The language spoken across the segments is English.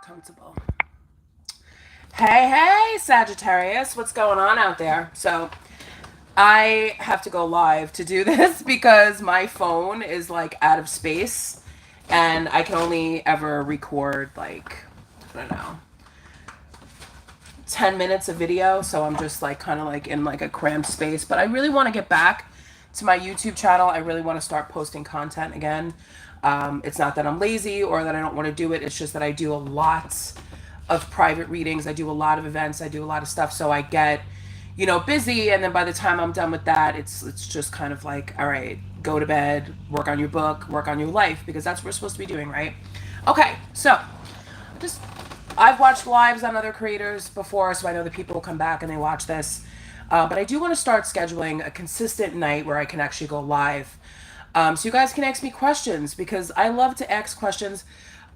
Comfortable. Hey, Sagittarius, what's going on out there? So, I have to go live to do this because my phone is like out of space and I can only ever record like, I don't know, 10 minutes of video. So, I'm just like kind of like in like a cramped space. But I really want to get back to my YouTube channel. I really want to start posting content again. It's not that I'm lazy or that I don't want to do it. It's just that I do a lot of private readings. I do a lot of events. I do a lot of stuff. So I get, busy. And then by the time I'm done with that, it's just kind of like, all right, go to bed, work on your book, work on your life, because that's what we're supposed to be doing, right? Okay, so just I've watched lives on other creators before, so I know that people will come back and they watch this. But I do want to start scheduling a consistent night where I can actually go live. So you guys can ask me questions because I love to ask questions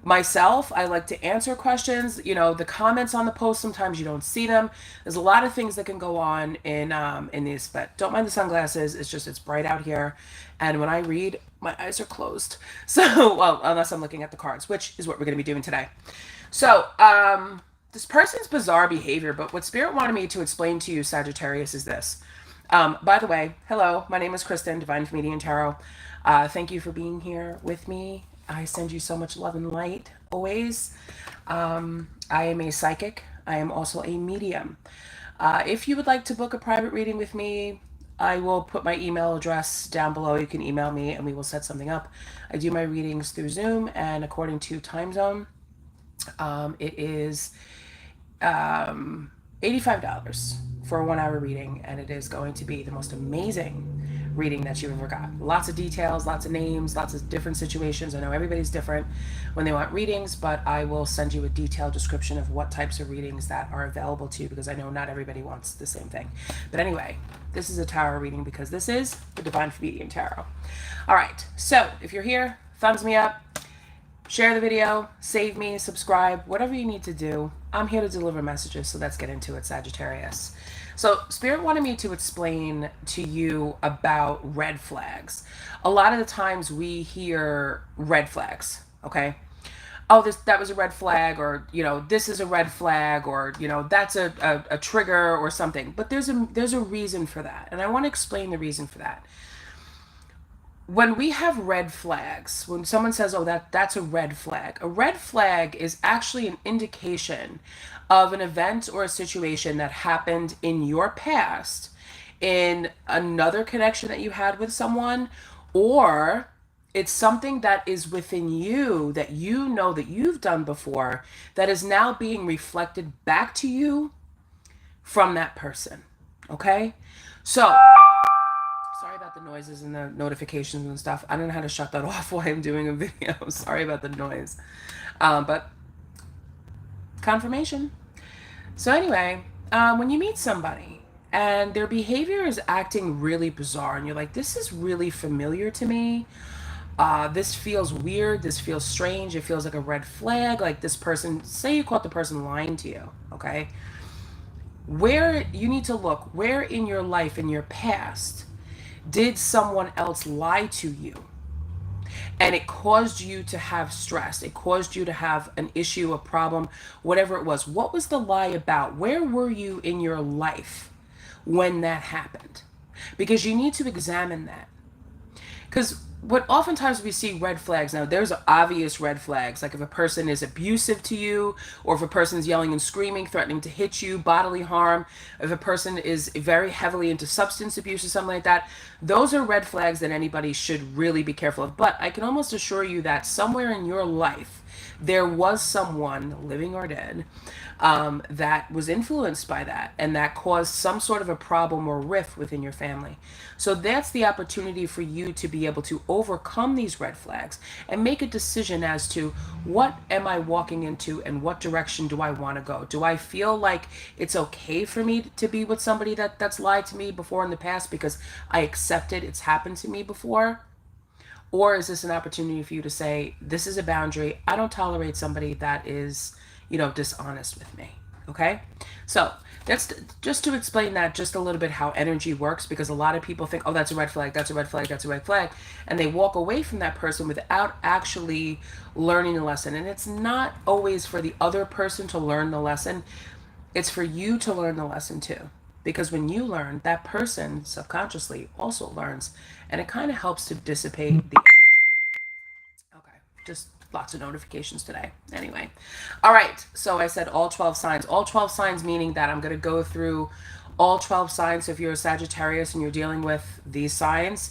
myself. I like to answer questions. The comments on the post, sometimes you don't see them. There's a lot of things that can go on in these, but don't mind the sunglasses. It's bright out here. And when I read, my eyes are closed. So, well, unless I'm looking at the cards, which is what we're going to be doing today. So, this person's bizarre behavior, but what Spirit wanted me to explain to you, Sagittarius, is this. By the way, hello, my name is Kristen, Divine Comedian Tarot. Thank you for being here with me. I send you so much love and light always. I am a psychic. I am also a medium. If you would like to book a private reading with me, I will put my email address down below. You can email me and we will set something up. I do my readings through Zoom and according to time zone. It is $85 for a 1 hour reading, and it is going to be the most amazing reading that you ever got. Lots of details, lots of names, lots of different situations. I know everybody's different when they want readings, but I will send you a detailed description of what types of readings that are available to you because I know not everybody wants the same thing. But anyway, this is a tarot reading because this is the Divine Comedian Tarot. All right, so if you're here, thumbs me up. Share the video, save me, subscribe, whatever you need to do. I'm here to deliver messages, so let's get into it, Sagittarius. So, Spirit wanted me to explain to you about red flags. A lot of the times we hear red flags, okay? Oh, that was a red flag, or this is a red flag, or that's a trigger or something. But there's a reason for that, and I want to explain the reason for that. When we have red flags, when someone says, oh, that's a red flag is actually an indication of an event or a situation that happened in your past, in another connection that you had with someone, or it's something that is within you that you know that you've done before that is now being reflected back to you from that person. Okay? So, sorry about the noises and the notifications and stuff. I don't know how to shut that off while I'm doing a video. Sorry about the noise. But confirmation. So anyway, when you meet somebody and their behavior is acting really bizarre and you're like, this is really familiar to me. This feels weird. This feels strange. It feels like a red flag. Like this person, say you caught the person lying to you, okay? Where you need to look, where in your life, in your past, did someone else lie to you? And it caused you to have stress. It caused you to have an issue, a problem, whatever it was. What was the lie about? Where were you in your life when that happened? Because you need to examine that. Because what oftentimes we see red flags now, there's obvious red flags. Like if a person is abusive to you, or if a person is yelling and screaming, threatening to hit you, bodily harm, if a person is very heavily into substance abuse or something like that, those are red flags that anybody should really be careful of. But I can almost assure you that somewhere in your life, there was someone, living or dead, that was influenced by that and that caused some sort of a problem or rift within your family. So that's the opportunity for you to be able to overcome these red flags and make a decision as to what am I walking into and what direction do I want to go? Do I feel like it's okay for me to be with somebody that's lied to me before in the past because I accepted it's happened to me before? Or is this an opportunity for you to say, this is a boundary. I don't tolerate somebody that is, dishonest with me. Okay, so that's just to explain that just a little bit how energy works, because a lot of people think, oh, that's a red flag, that's a red flag, that's a red flag, and they walk away from that person without actually learning the lesson. And it's not always for the other person to learn the lesson, it's for you to learn the lesson too. Because when you learn, that person subconsciously also learns, and it kind of helps to dissipate the energy. Okay, just lots of notifications today. Anyway, all right. So I said all 12 signs. All 12 signs meaning that I'm going to go through all 12 signs. So if you're a Sagittarius and you're dealing with these signs,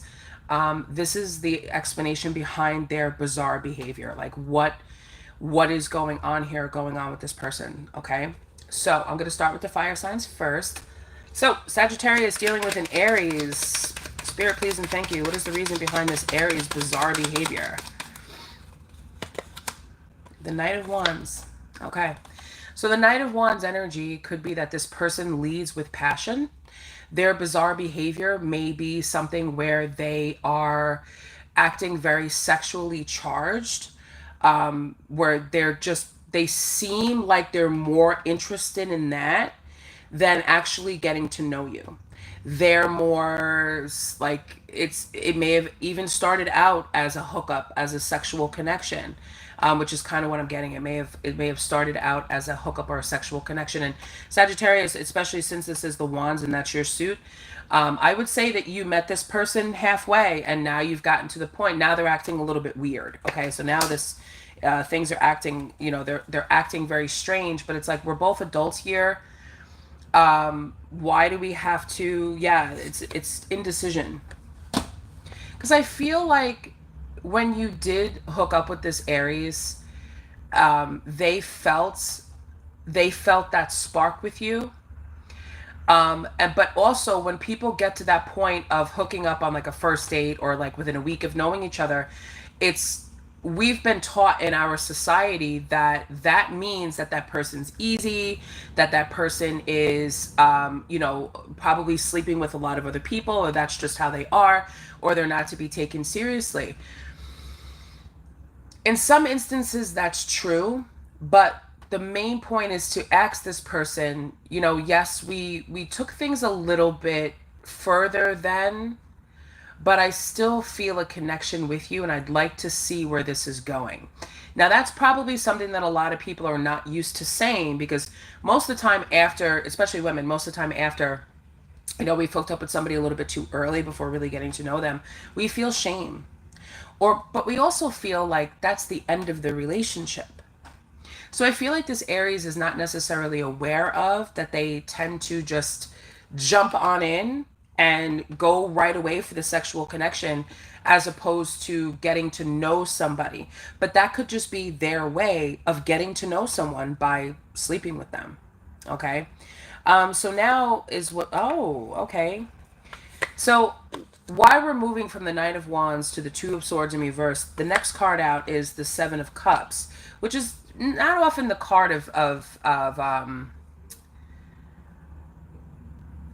this is the explanation behind their bizarre behavior. Like what is going on with this person. Okay. So I'm going to start with the fire signs first. So Sagittarius dealing with an Aries. Spirit, please and thank you. What is the reason behind this Aries bizarre behavior? The Knight of Wands. Okay. So the Knight of Wands energy could be that this person leads with passion. Their bizarre behavior may be something where they are acting very sexually charged, where they seem like they're more interested in that than actually getting to know you. They're more like it may have even started out as a hookup, as a sexual connection, which is kind of what I'm getting. It may have started out as a hookup or a sexual connection. And Sagittarius, especially since this is the wands and that's your suit, I would say that you met this person halfway and now you've gotten to the point. Now they're acting a little bit weird. Okay, so now this things are acting. They're acting very strange. But it's like we're both adults here. Why do we have to? Yeah, it's indecision. Because I feel like when you did hook up with this Aries, they felt that spark with you. And but also when people get to that point of hooking up on like a first date or like within a week of knowing each other, it's we've been taught in our society that that means that that person's easy, that that person is probably sleeping with a lot of other people, or that's just how they are, or they're not to be taken seriously. In some instances that's true, but the main point is to ask this person, yes, we took things a little bit further then, but I still feel a connection with you and I'd like to see where this is going. Now that's probably something that a lot of people are not used to saying, because most of the time after, especially women, most of the time after we've hooked up with somebody a little bit too early before really getting to know them, we feel shame. But we also feel like that's the end of the relationship. So I feel like this Aries is not necessarily aware of that they tend to just jump on in and go right away for the sexual connection as opposed to getting to know somebody. But that could just be their way of getting to know someone by sleeping with them. Okay. So now is what, oh, okay. So why we're moving from the Knight of Wands to the Two of Swords in reverse, the next card out is the Seven of Cups, which is not often the card of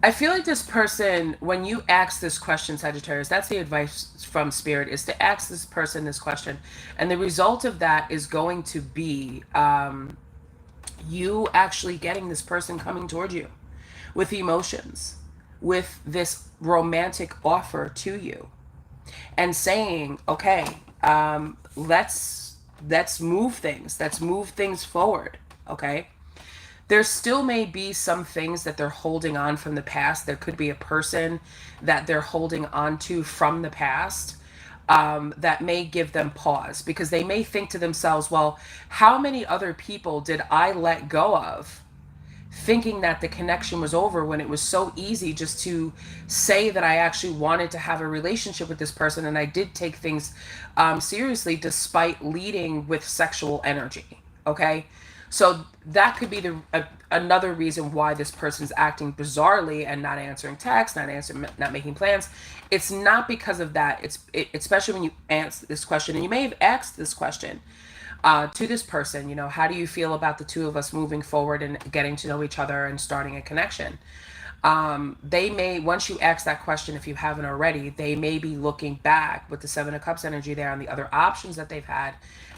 I feel like this person, when you ask this question, Sagittarius, that's the advice from Spirit, is to ask this person this question. And the result of that is going to be you actually getting this person coming toward you with emotions, with this romantic offer to you, and saying, okay, let's move things forward. Okay. There still may be some things that they're holding on from the past. There could be a person that they're holding on to from the past, that may give them pause, because they may think to themselves, well, how many other people did I let go of thinking that the connection was over when it was so easy just to say that I actually wanted to have a relationship with this person, and I did take things seriously despite leading with sexual energy. Okay. So that could be another reason why this person's acting bizarrely and not answering texts, not making plans. It's not because of that. Especially when you answer this question, and you may have asked this question to this person. How do you feel about the two of us moving forward and getting to know each other and starting a connection? They may, once you ask that question, if you haven't already, they may be looking back with the Seven of Cups energy there on the other options that they've had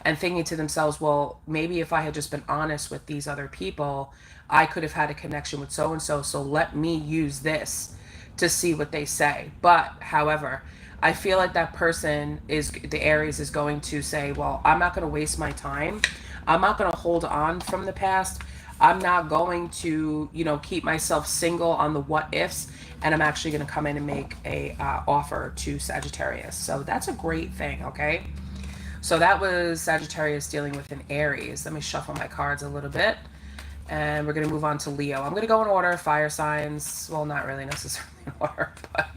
and thinking to themselves, well, maybe if I had just been honest with these other people, I could have had a connection with so and so. So let me use this to see what they say. But however, I feel like that person is, the Aries is going to say, well, I'm not going to waste my time. I'm not going to hold on from the past. I'm not going to, keep myself single on the what ifs. And I'm actually going to come in and make a offer to Sagittarius. So that's a great thing, okay? So that was Sagittarius dealing with an Aries. Let me shuffle my cards a little bit. And we're going to move on to Leo. I'm going to go in order, fire signs. Well, not really necessarily in order, but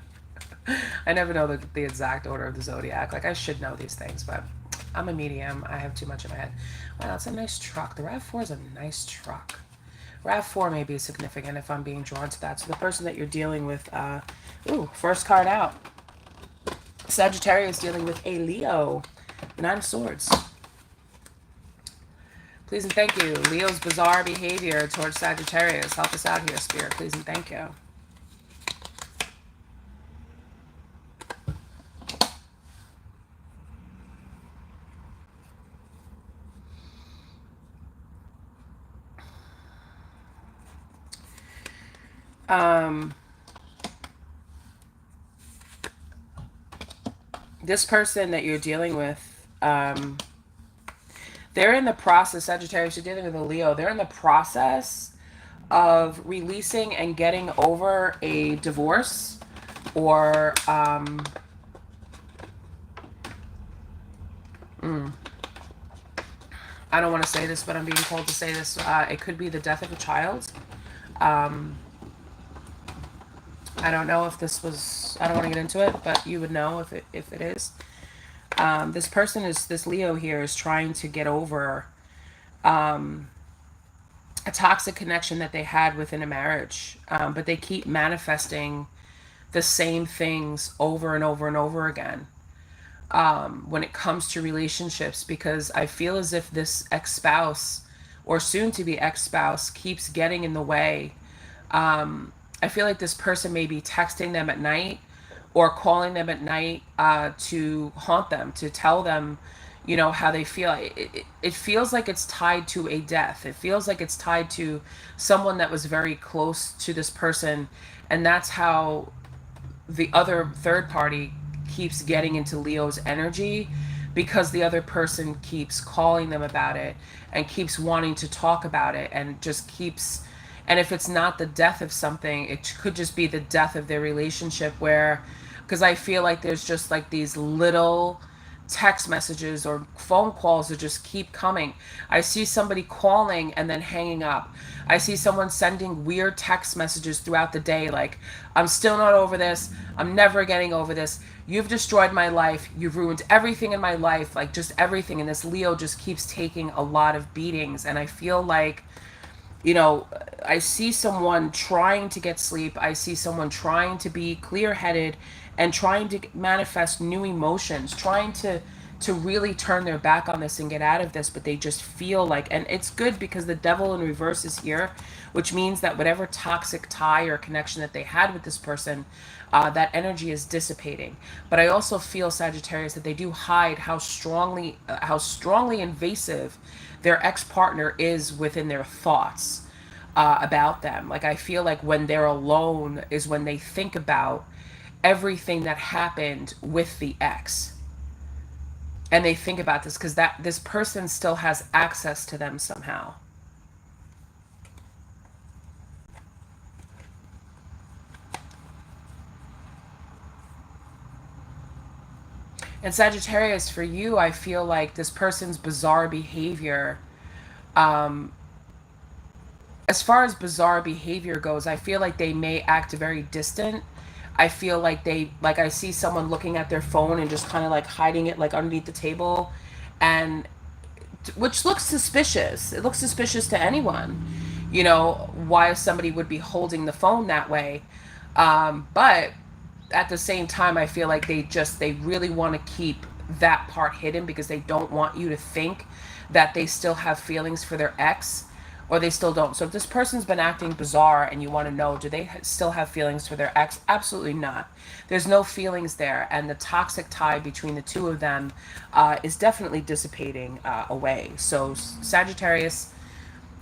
I never know the exact order of the zodiac. Like, I should know these things, but I'm a medium. I have too much in my head. Wow, it's a nice truck. The RAV4 is a nice truck. RAV4 may be significant if I'm being drawn to that. So the person that you're dealing with, first card out. Sagittarius dealing with a Leo. Nine of Swords. Please and thank you. Leo's bizarre behavior towards Sagittarius. Help us out here, Spirit. Please and thank you. This person that you're dealing with, they're in the process, Sagittarius, you're dealing with a Leo, they're in the process of releasing and getting over a divorce or, I don't want to say this, but I'm being told to say this. It could be the death of a child. I don't know if this was, I don't want to get into it, but you would know if it is. This Leo here is trying to get over a toxic connection that they had within a marriage, but they keep manifesting the same things over and over and over again when it comes to relationships, because I feel as if this ex-spouse or soon-to-be ex-spouse keeps getting in the way. I feel like this person may be texting them at night or calling them at night to haunt them, to tell them, how they feel. It feels like it's tied to a death. It feels like it's tied to someone that was very close to this person. And that's how the other third party keeps getting into Leo's energy, because the other person keeps calling them about it and keeps wanting to talk about it and just keeps... And if it's not the death of something, it could just be the death of their relationship, where, because I feel like there's just like these little text messages or phone calls that just keep coming. I see somebody calling and then hanging up. I see someone sending weird text messages throughout the day like, I'm still not over this. I'm never getting over this. You've destroyed my life. You've ruined everything in my life, like just everything. And this Leo just keeps taking a lot of beatings. And I feel like, I see someone trying to get sleep. I see someone trying to be clear-headed and trying to manifest new emotions, trying to really turn their back on this and get out of this, but they just feel like... And it's good because the devil in reverse is here, which means that whatever toxic tie or connection that they had with this person, that energy is dissipating. But I also feel, Sagittarius, that they do hide how strongly invasive their ex-partner is within their thoughts about them. Like, I feel like when they're alone is when they think about everything that happened with the ex. And they think about this because this person still has access to them somehow. And Sagittarius, for you, I feel like this person's bizarre behavior, as far as bizarre behavior goes, I feel like they may act very distant. I feel like I see someone looking at their phone and just kind of like hiding it like underneath the table, and which looks suspicious. It looks suspicious to anyone, why somebody would be holding the phone that way. But at the same time, I feel like they really want to keep that part hidden because they don't want you to think that they still have feelings for their ex, or they still don't. So if this person's been acting bizarre and you want to know, do they still have feelings for their ex? Absolutely not. There's no feelings there. And the toxic tie between the two of them is definitely dissipating away. So Sagittarius,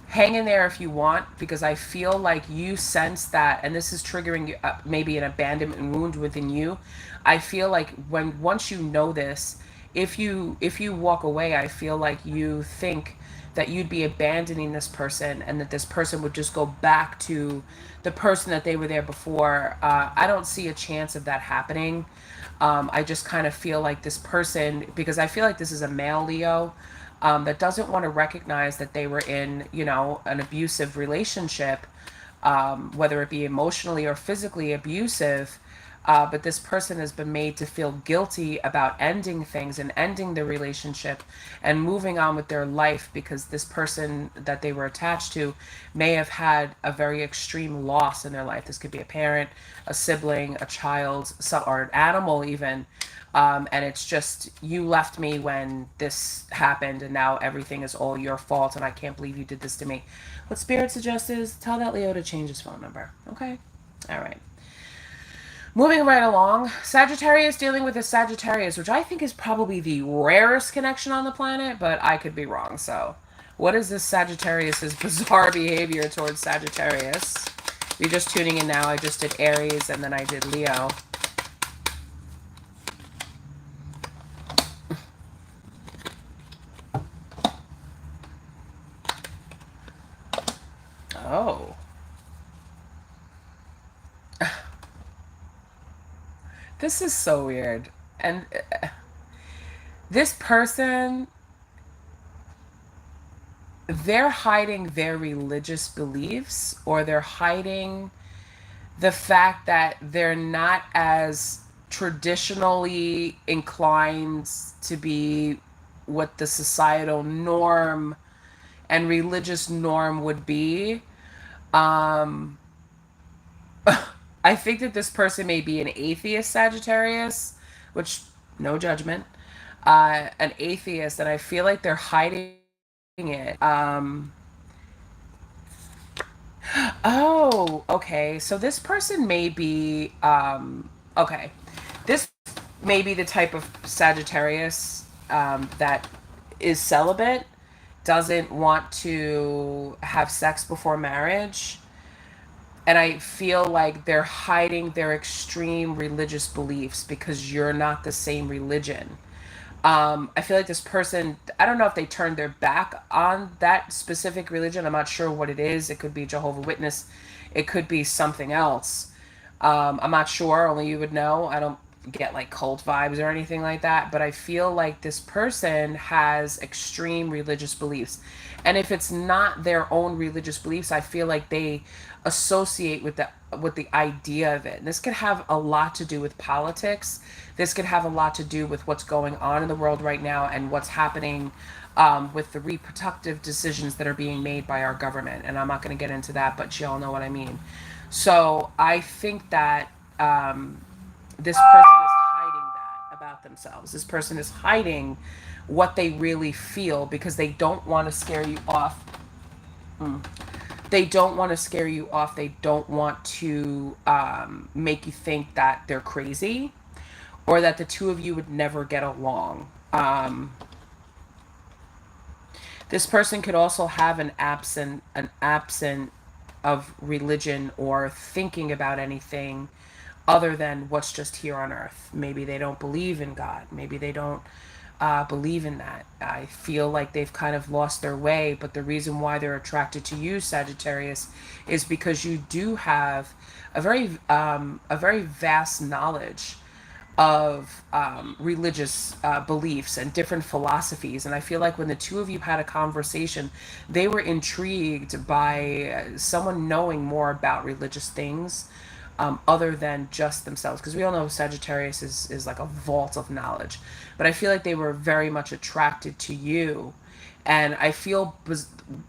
hang in there if you want, because I feel like you sense that, and this is triggering maybe an abandonment wound within you. I feel like once you know this, if you walk away, I feel like you think that you'd be abandoning this person and that this person would just go back to the person that they were there before. I don't see a chance of that happening. I just kind of feel like this person, because I feel like this is a male Leo, that doesn't want to recognize that they were in, an abusive relationship, whether it be emotionally or physically abusive. But this person has been made to feel guilty about ending things and ending the relationship and moving on with their life, because this person that they were attached to may have had a very extreme loss in their life. This could be a parent, a sibling, a child, or an animal even. And it's just, you left me when this happened, and now everything is all your fault, and I can't believe you did this to me. What Spirit suggests is tell that Leo to change his phone number. Okay? All right. Moving right along, Sagittarius dealing with a Sagittarius, which I think is probably the rarest connection on the planet, but I could be wrong. So, what is this Sagittarius's bizarre behavior towards Sagittarius? If you're just tuning in now, I just did Aries and then I did Leo. Oh. This is so weird. And this person, they're hiding their religious beliefs, or they're hiding the fact that they're not as traditionally inclined to be what the societal norm and religious norm would be. Um, I think that this person may be an atheist Sagittarius, which, no judgment, an atheist, and I feel like they're hiding it. Oh, okay. So this person may be, okay. This may be the type of Sagittarius that is celibate, doesn't want to have sex before marriage. And I feel like they're hiding their extreme religious beliefs because you're not the same religion. I feel like this person, I don't know if they turned their back on that specific religion. I'm not sure what it is. It could be Jehovah Witness. It could be something else. I'm not sure. Only you would know. I don't get like cult vibes or anything like that. But I feel like this person has extreme religious beliefs. And if it's not their own religious beliefs, I feel like they associate with the idea of it. And this could have a lot to do with politics. This could have a lot to do with what's going on in the world right now and what's happening with the reproductive decisions that are being made by our government. And I'm not going to get into that, but y'all know what I mean. So I think that this person is hiding that about themselves. This person is hiding what they really feel because they don't want to scare you off. They don't want to scare you off. They don't want to make you think that they're crazy or that the two of you would never get along. This person could also have an absent of religion or thinking about anything other than what's just here on earth. Maybe they don't believe in God. Maybe they don't believe in that. I feel like they've kind of lost their way, but the reason why they're attracted to you, Sagittarius, is because you do have a very vast knowledge of religious beliefs and different philosophies. And I feel like when the two of you had a conversation, they were intrigued by someone knowing more about religious things other than just themselves. Because we all know Sagittarius is like a vault of knowledge. But I feel like they were very much attracted to you. And I feel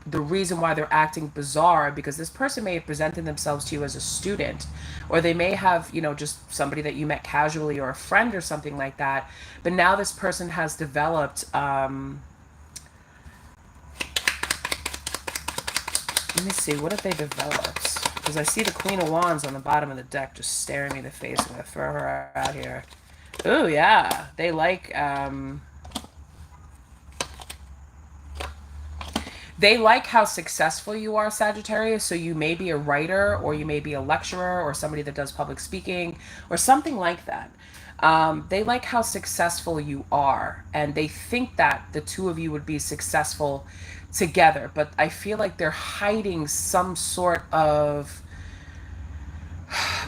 the reason why they're acting bizarre, because this person may have presented themselves to you as a student, or they may have, just somebody that you met casually or a friend or something like that. But now this person has developed Let me see, what have they developed? Because I see the Queen of Wands on the bottom of the deck just staring me in the face. I'm going to throw her out here. Ooh, yeah. They like how successful you are, Sagittarius. So you may be a writer, or you may be a lecturer, or somebody that does public speaking, or something like that. They like how successful you are, and they think that the two of you would be successful together. But I feel like they're hiding some sort of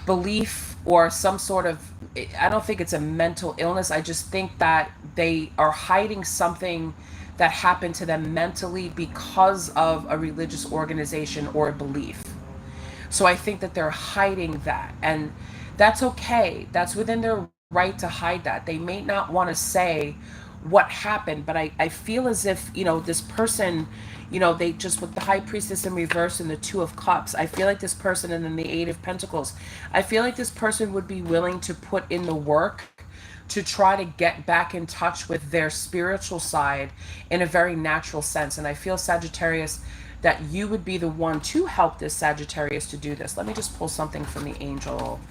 belief or some sort of, I don't think it's a mental illness. I just think that they are hiding something that happened to them mentally because of a religious organization or a belief. So I think that they're hiding that, and that's okay. That's within their right to hide that. They may not want to say what happened, but I feel as if, this person, they just, with the High Priestess in reverse and the Two of Cups, I feel like this person, and then the Eight of Pentacles, I feel like this person would be willing to put in the work to try to get back in touch with their spiritual side in a very natural sense. And I feel, Sagittarius, that you would be the one to help this Sagittarius to do this. Let me just pull something from the angel.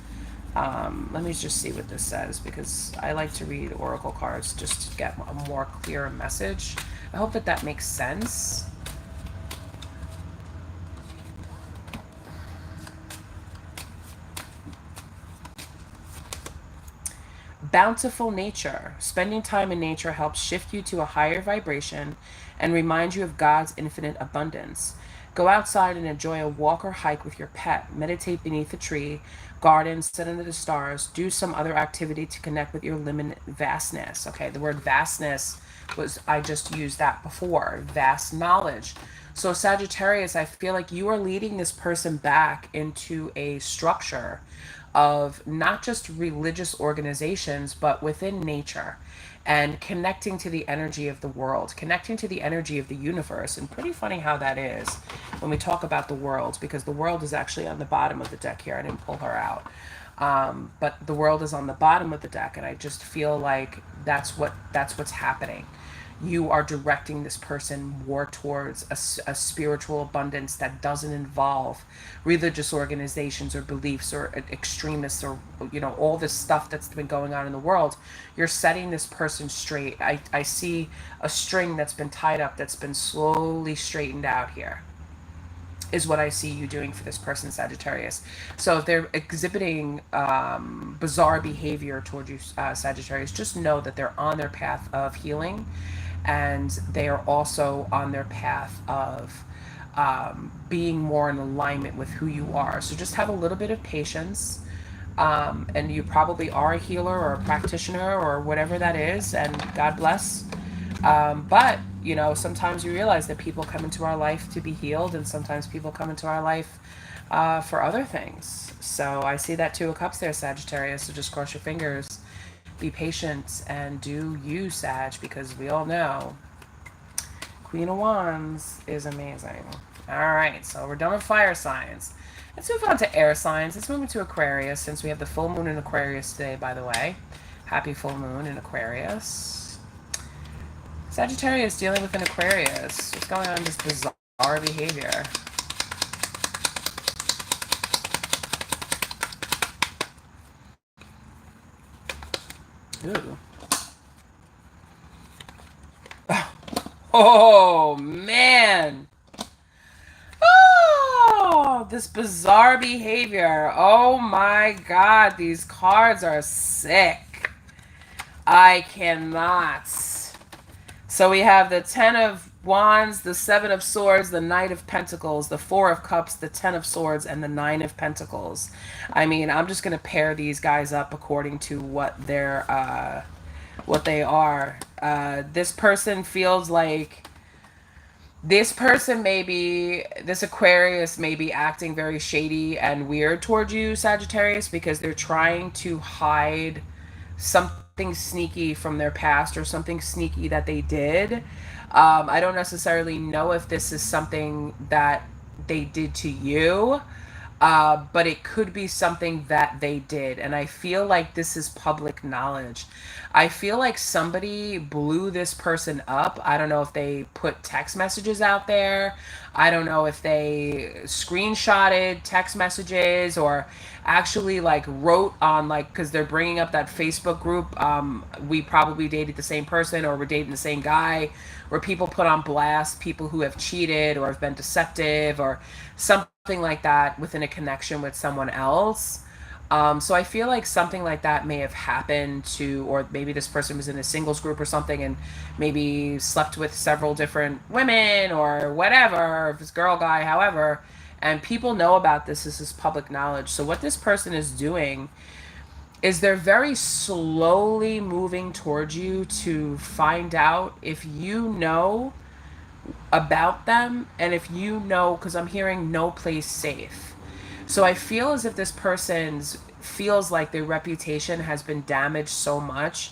Let me just see what this says, because I like to read oracle cards just to get a more clear message. I hope that that makes sense. Bountiful nature. Spending time in nature helps shift you to a higher vibration and remind you of God's infinite abundance. Go outside and enjoy a walk or hike with your pet. Meditate beneath a tree, garden, sit under the stars. Do some other activity to connect with your limited vastness. Okay, the word vastness was, I just used that before. Vast knowledge. So Sagittarius, I feel like you are leading this person back into a structure of not just religious organizations, but within nature, and connecting to the energy of the world, connecting to the energy of the universe. And pretty funny how that is when we talk about the world, because the world is actually on the bottom of the deck here. I didn't pull her out. But the world is on the bottom of the deck, and I just feel like that's what's happening. You are directing this person more towards a spiritual abundance that doesn't involve religious organizations or beliefs or extremists, or all this stuff that's been going on in the world. You're setting this person straight. I see a string that's been tied up, that's been slowly straightened out here, is what I see you doing for this person, Sagittarius. So if they're exhibiting bizarre behavior toward you, Sagittarius, just know that they're on their path of healing, and they are also on their path of being more in alignment with who you are. So just have a little bit of patience. And you probably are a healer or a practitioner or whatever that is, and God bless. But sometimes you realize that people come into our life to be healed, and sometimes people come into our life for other things. So I see that Two of Cups there, Sagittarius. So just cross your fingers, be patient, and do you, Sag, because we all know Queen of Wands is amazing. All right, so we're done with fire signs. Let's move on to air signs. Let's move into Aquarius, since we have the full moon in Aquarius today, by the way. Happy full moon in Aquarius. Sagittarius dealing with an Aquarius. What's going on in this bizarre behavior? Ooh. Oh, man. Oh, this bizarre behavior. Oh my God, these cards are sick. I cannot. So we have the Ten of Wands, the Seven of Swords, the Knight of Pentacles, the Four of Cups, the Ten of Swords, and the Nine of Pentacles. I mean, I'm just going to pair these guys up according to what they are. This person feels like this Aquarius may be acting very shady and weird toward you, Sagittarius, because they're trying to hide something sneaky from their past, or something sneaky that they did. I don't necessarily know if this is something that they did to you. But it could be something that they did. And I feel like this is public knowledge. I feel like somebody blew this person up. I don't know if they put text messages out there. I don't know if they screenshotted text messages or actually like wrote on like, because they're bringing up that Facebook group. We probably dated the same person or we're dating the same guy, where people put on blast people who have cheated or have been deceptive or something like that within a connection with someone else. So I feel like something like that may have happened to, or maybe this person was in a singles group or something and maybe slept with several different women or whatever, if it's girl, guy, however, and people know about this. This is public knowledge. So what this person is doing is they're very slowly moving towards you to find out if you know about them and if you know, because I'm hearing no place safe. So I feel as if this person's feels like their reputation has been damaged so much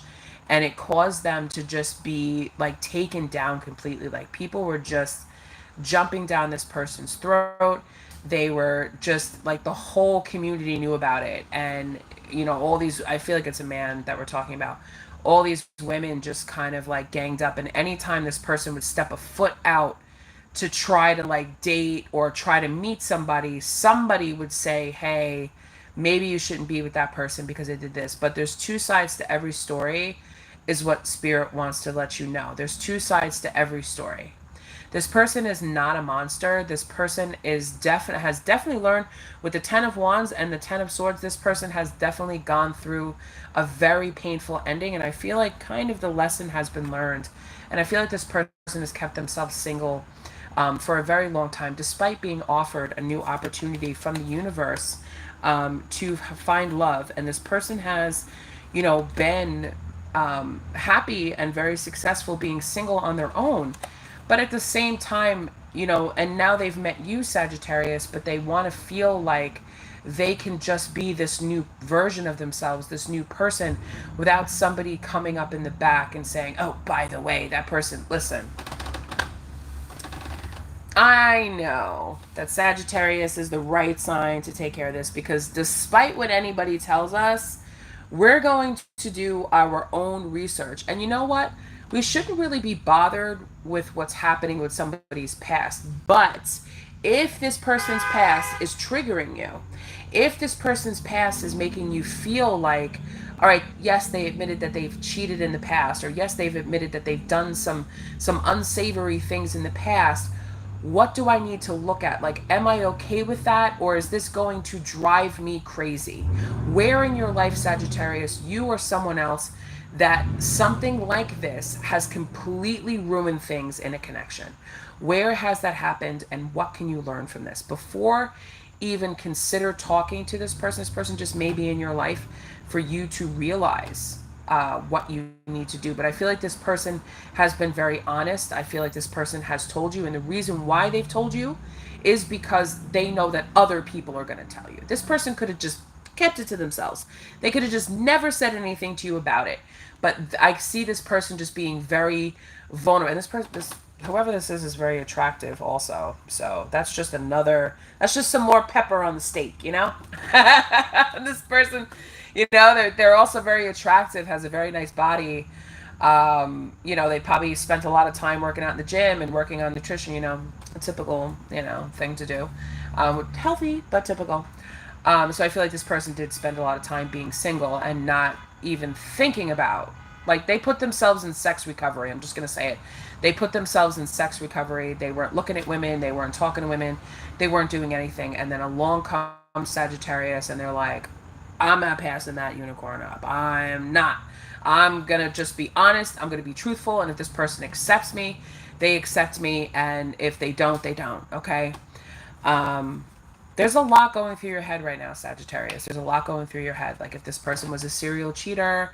and it caused them to just be like taken down completely. Like people were just jumping down this person's throat. They were just like the whole community knew about it. And, you know, all these, I feel like it's a man that we're talking about. All these women just kind of like ganged up. And anytime this person would step a foot out to try to like date or try to meet somebody, somebody would say, hey, maybe you shouldn't be with that person because they did this. But there's two sides to every story, is what Spirit wants to let you know. There's two sides to every story. This person is not a monster. This person has definitely learned with the 10 of Wands and the 10 of Swords. This person has definitely gone through a very painful ending, and I feel like kind of the lesson has been learned. And I feel like this person has kept themselves single for a very long time, despite being offered a new opportunity from the universe to find love. And this person has, you know, been happy and very successful being single on their own. But at the same time, you know, and now they've met you, Sagittarius, but they want to feel like they can just be this new version of themselves, this new person, without somebody coming up in the back and saying, oh, by the way, that person, listen, I know that Sagittarius is the right sign to take care of this, because despite what anybody tells us, we're going to do our own research. And you know what? We shouldn't really be bothered with what's happening with somebody's past. But if this person's past is triggering you, if this person's past is making you feel like, all right, yes, they admitted that they've cheated in the past, or yes, they've admitted that they've done some unsavory things in the past, what do I need to look at? Like, am I okay with that? Or is this going to drive me crazy? Where in your life, Sagittarius, you or someone else, that something like this has completely ruined things in a connection? Where has that happened, and what can you learn from this? Before even consider talking to this person just may be in your life for you to realize what you need to do. But I feel like this person has been very honest. I feel like this person has told you, and the reason why they've told you is because they know that other people are going to tell you. This person could have just kept it to themselves. They could have just never said anything to you about it. But I see this person just being very vulnerable, and this person, whoever this is very attractive also. So that's just some more pepper on the steak, you know. This person, you know, they're also very attractive, has a very nice body. You know, they probably spent a lot of time working out in the gym and working on nutrition, you know, a typical, you know, thing to do. Healthy, but typical. So I feel like this person did spend a lot of time being single and not even thinking about, like, they put themselves in sex recovery. I'm just going to say it. They put themselves in sex recovery. They weren't looking at women. They weren't talking to women. They weren't doing anything. And then along comes Sagittarius, and they're like, I'm not passing that unicorn up. I'm not. I'm going to just be honest. I'm going to be truthful. And if this person accepts me, they accept me. And if they don't, they don't. Okay? There's a lot going through your head right now, Sagittarius. There's a lot going through your head. Like, if this person was a serial cheater,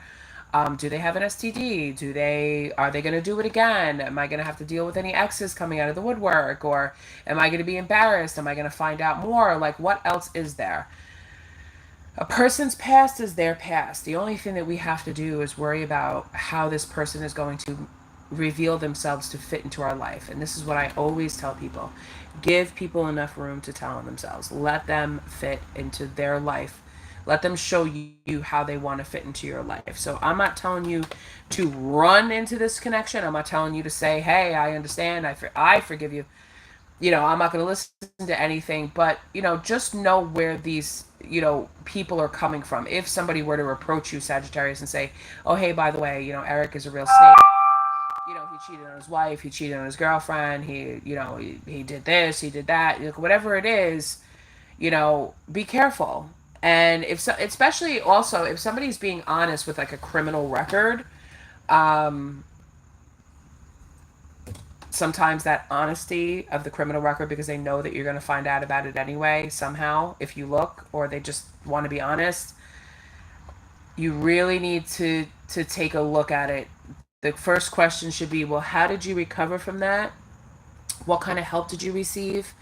do they have an STD? Are they going to do it again? Am I going to have to deal with any exes coming out of the woodwork? Or am I going to be embarrassed? Am I going to find out more? Like, what else is there? A person's past is their past. The only thing that we have to do is worry about how this person is going to reveal themselves to fit into our life. And this is what I always tell people. Give people enough room to tell on themselves. Let them fit into their life. Let them show you how they want to fit into your life. So I'm not telling you to run into this connection. I'm not telling you to say, hey, I understand. I forgive you. I'm not going to listen to anything, but, just know where these, people are coming from. If somebody were to approach you, Sagittarius, and say, oh, hey, by the way, Eric is a real snake. He cheated on his wife, he cheated on his girlfriend, he did this, he did that, whatever it is, be careful. And if so, especially also if somebody's being honest with like a criminal record, um, sometimes that honesty of the criminal record, because they know that you're going to find out about it anyway somehow if you look, or they just want to be honest, you really need to take a look at it. The first question should be, well, how did you recover from that? What kind of help did you receive?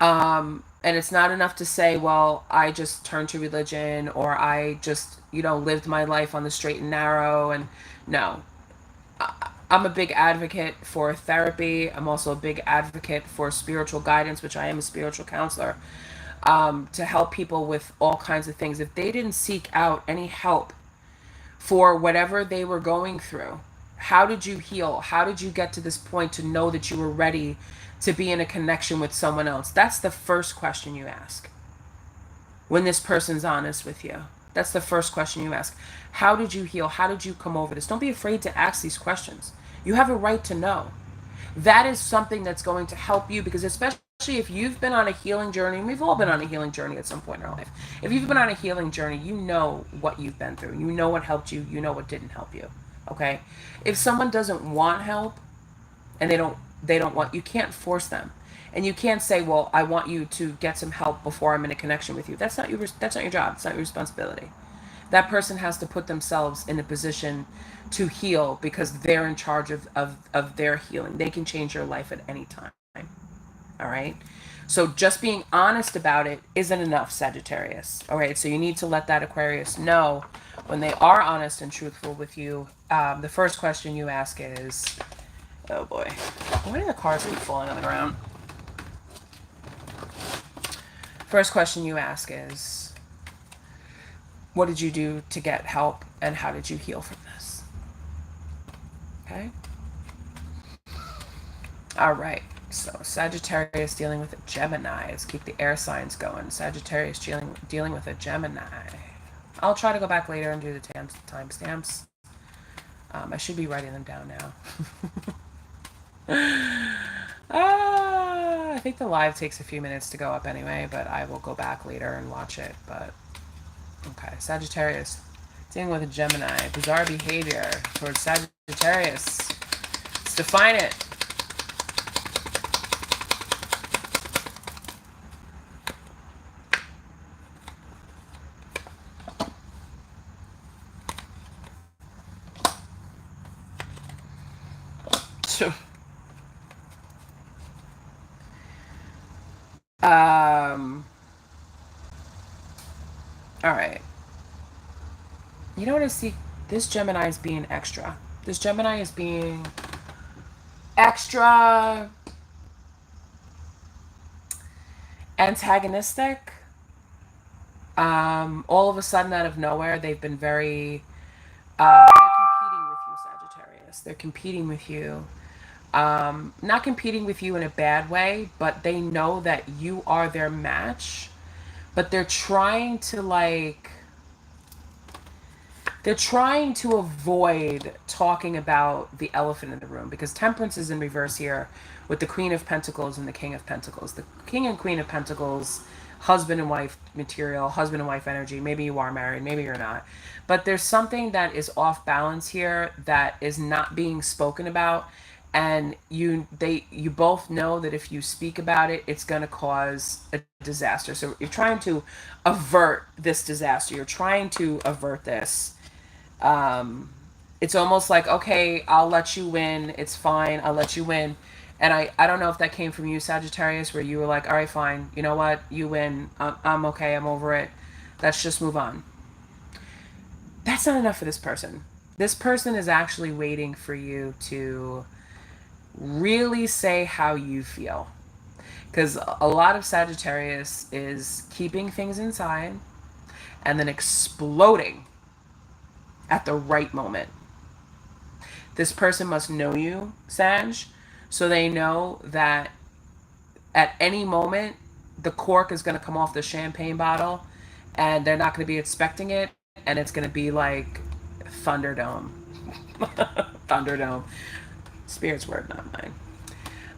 And it's not enough to say, well, I just turned to religion, or I just, lived my life on the straight and narrow. And no, I'm a big advocate for therapy. I'm also a big advocate for spiritual guidance, which I am a spiritual counselor, to help people with all kinds of things. If they didn't seek out any help for whatever they were going through, how did you heal? How did you get to this point to know that you were ready to be in a connection with someone else? That's the first question you ask when this person's honest with you. That's the first question you ask. How did you heal? How did you come over this? Don't be afraid to ask these questions. You have a right to know. That is something that's going to help you, because especially if you've been on a healing journey, and we've all been on a healing journey at some point in our life. If you've been on a healing journey, you know what you've been through. You know what helped you. You know what didn't help you. Okay? If someone doesn't want help and they don't want, you can't force them. And you can't say, well, I want you to get some help before I'm in a connection with you. That's not your job. It's not your responsibility. That person has to put themselves in a position to heal, because they're in charge of their healing. They can change your life at any time. All right? So just being honest about it isn't enough, Sagittarius. All right? So you need to let that Aquarius know when they are honest and truthful with you. The first question you ask is, oh boy, why do the cars keep falling on the ground? First question you ask is, what did you do to get help, and how did you heal from this? Okay? All right. So Sagittarius dealing with a Gemini. Let's keep the air signs going. Sagittarius dealing with a Gemini. I'll try to go back later and do the timestamps. I should be writing them down now. I think the live takes a few minutes to go up anyway, but I will go back later and watch it. But okay, Sagittarius dealing with a Gemini. Bizarre behavior towards Sagittarius. Let's define it. All right. You know what I see? This Gemini is being extra. This Gemini is being extra antagonistic. All of a sudden, out of nowhere, they've been very. They're competing with you, Sagittarius. They're competing with you. Not competing with you in a bad way, but they know that you are their match. But they're trying to avoid talking about the elephant in the room, because Temperance is in reverse here with the Queen of Pentacles and the King of Pentacles. The King and Queen of Pentacles, husband and wife material, husband and wife energy. Maybe you are married, maybe you're not. But there's something that is off balance here that is not being spoken about. And you both know that if you speak about it, it's going to cause a disaster. So you're trying to avert this disaster. You're trying to avert this. It's almost like, okay, I'll let you win. It's fine. I'll let you win. And I don't know if that came from you, Sagittarius, where you were like, all right, fine. You know what? You win. I'm okay. I'm over it. Let's just move on. That's not enough for this person. This person is actually waiting for you to really say how you feel. Because a lot of Sagittarius is keeping things inside and then exploding at the right moment. This person must know you, Sag, so they know that at any moment the cork is going to come off the champagne bottle and they're not going to be expecting it, and it's going to be like Thunderdome. Thunderdome. Spirit's word, not mine.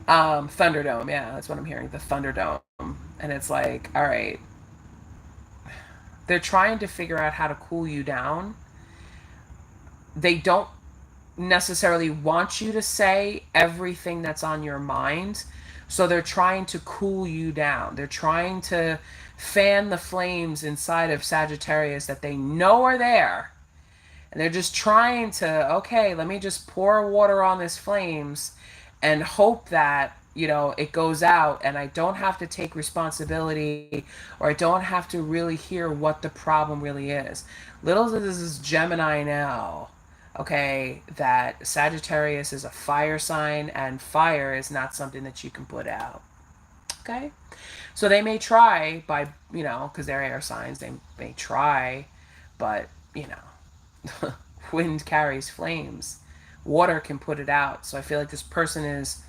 Thunderdome, yeah, that's what I'm hearing. The Thunderdome. And it's like, all right. They're trying to figure out how to cool you down. They don't necessarily want you to say everything that's on your mind. So they're trying to cool you down. They're trying to fan the flames inside of Sagittarius that they know are there. And they're just trying to, okay, let me just pour water on this flames and hope that, you know, it goes out and I don't have to take responsibility, or I don't have to really hear what the problem really is. Little does this Gemini know, okay, that Sagittarius is a fire sign and fire is not something that you can put out. Okay? So they may try by, you know, because they're air signs, they may try, but, you know, wind carries flames. Water can put it out. So I feel like this person is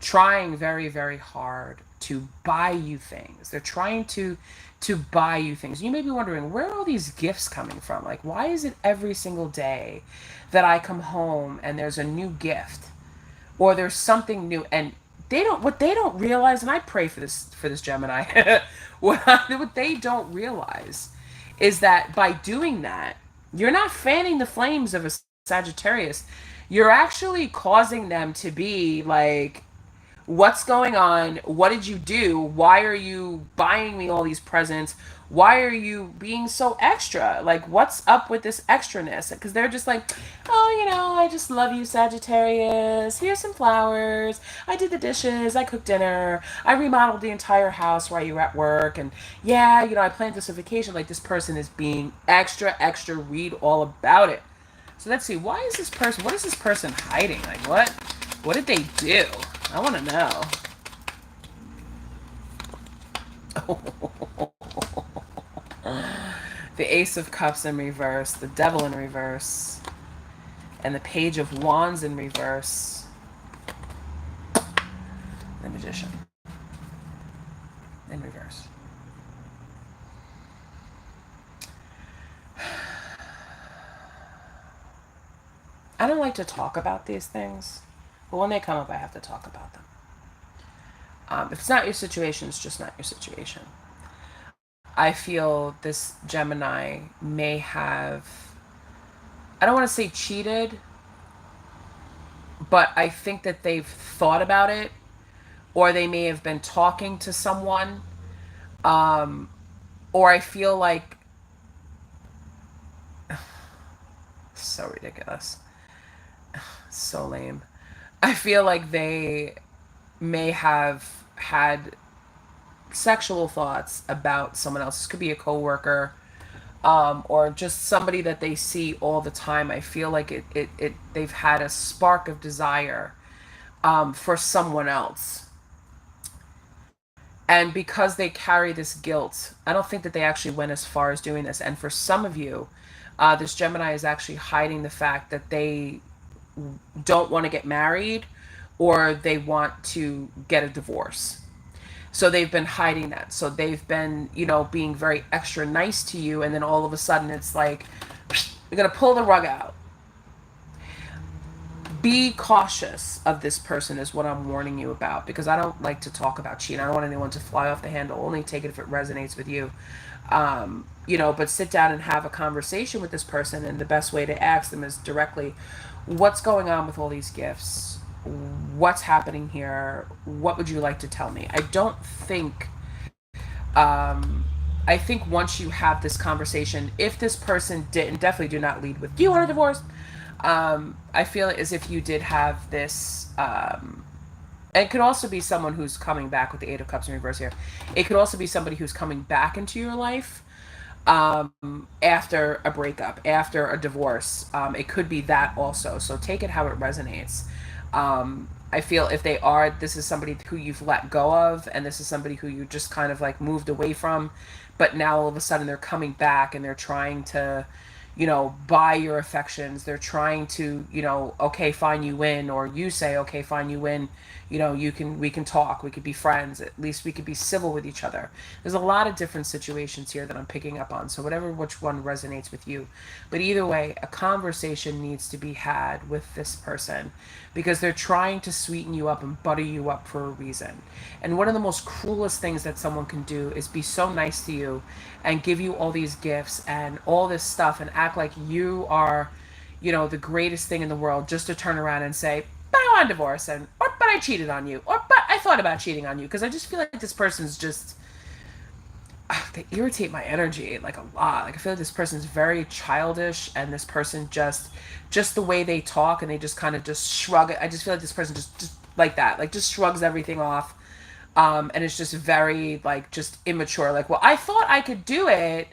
trying very, very hard to buy you things. They're trying to buy you things. You may be wondering, where are all these gifts coming from? Like, why is it every single day that I come home and there's a new gift or there's something new? And what they don't realize, and I pray for this Gemini, what they don't realize is that by doing that, you're not fanning the flames of a Sagittarius. You're actually causing them to be like, what's going on? What did you do? Why are you buying me all these presents? Why are you being so extra? Like, what's up with this extraness? Because they're just like, oh, you know, I just love you, Sagittarius. Here's some flowers. I did the dishes. I cooked dinner. I remodeled the entire house while you were at work. And yeah, you know, I planned this vacation. Like, this person is being extra, extra. Read all about it. So let's see. What is this person hiding? Like, what did they do? I want to know. The Ace of Cups in reverse, the Devil in reverse, and the Page of Wands in reverse. The Magician in reverse. I don't like to talk about these things, but when they come up, I have to talk about them. If it's not your situation, it's just not your situation. I feel this Gemini may have, I don't want to say cheated, but I think that they've thought about it, or they may have been talking to someone, or I feel like, so ridiculous, so lame. I feel like they may have had sexual thoughts about someone else. This could be a coworker, or just somebody that they see all the time. I feel like they've had a spark of desire for someone else. And because they carry this guilt, I don't think that they actually went as far as doing this. And for some of you, this Gemini is actually hiding the fact that they don't want to get married, or they want to get a divorce. So they've been hiding that. So they've been, you know, being very extra nice to you, and then all of a sudden it's like, you're going to pull the rug out. Be cautious of this person is what I'm warning you about, because I don't like to talk about cheating. I don't want anyone to fly off the handle. Only take it if it resonates with you. You know, but sit down and have a conversation with this person, and the best way to ask them is directly, what's going on with all these gifts? What's happening here? What would you like to tell me? I don't think, I think once you have this conversation, if this person didn't, definitely do not lead with, do you want a divorce? I feel as if you did have this, it could also be someone who's coming back with the Eight of Cups in reverse here. It could also be somebody who's coming back into your life after a breakup, after a divorce. It could be that also. So take it how it resonates. I feel if they are, this is somebody who you've let go of, and this is somebody who you just kind of like moved away from, but now all of a sudden they're coming back and they're trying to, you know, buy your affections. They're trying to, you know, okay, fine, you win, or you say, okay, fine, you win. You know, we can talk, we could be friends, at least we could be civil with each other. There's a lot of different situations here that I'm picking up on, so whatever which one resonates with you. But either way, a conversation needs to be had with this person because they're trying to sweeten you up and butter you up for a reason. And one of the most cruelest things that someone can do is be so nice to you and give you all these gifts and all this stuff and act like you are, you know, the greatest thing in the world, just to turn around and say, but I want a divorce, and or but I cheated on you, or but I thought about cheating on you. Because I just feel like this person's just, they irritate my energy like a lot. Like I feel like this person's very childish, and this person just the way they talk, and they just kind of just shrug it. I just feel like this person just like that, like just shrugs everything off. And it's just very like just immature. Like, well, I thought I could do it,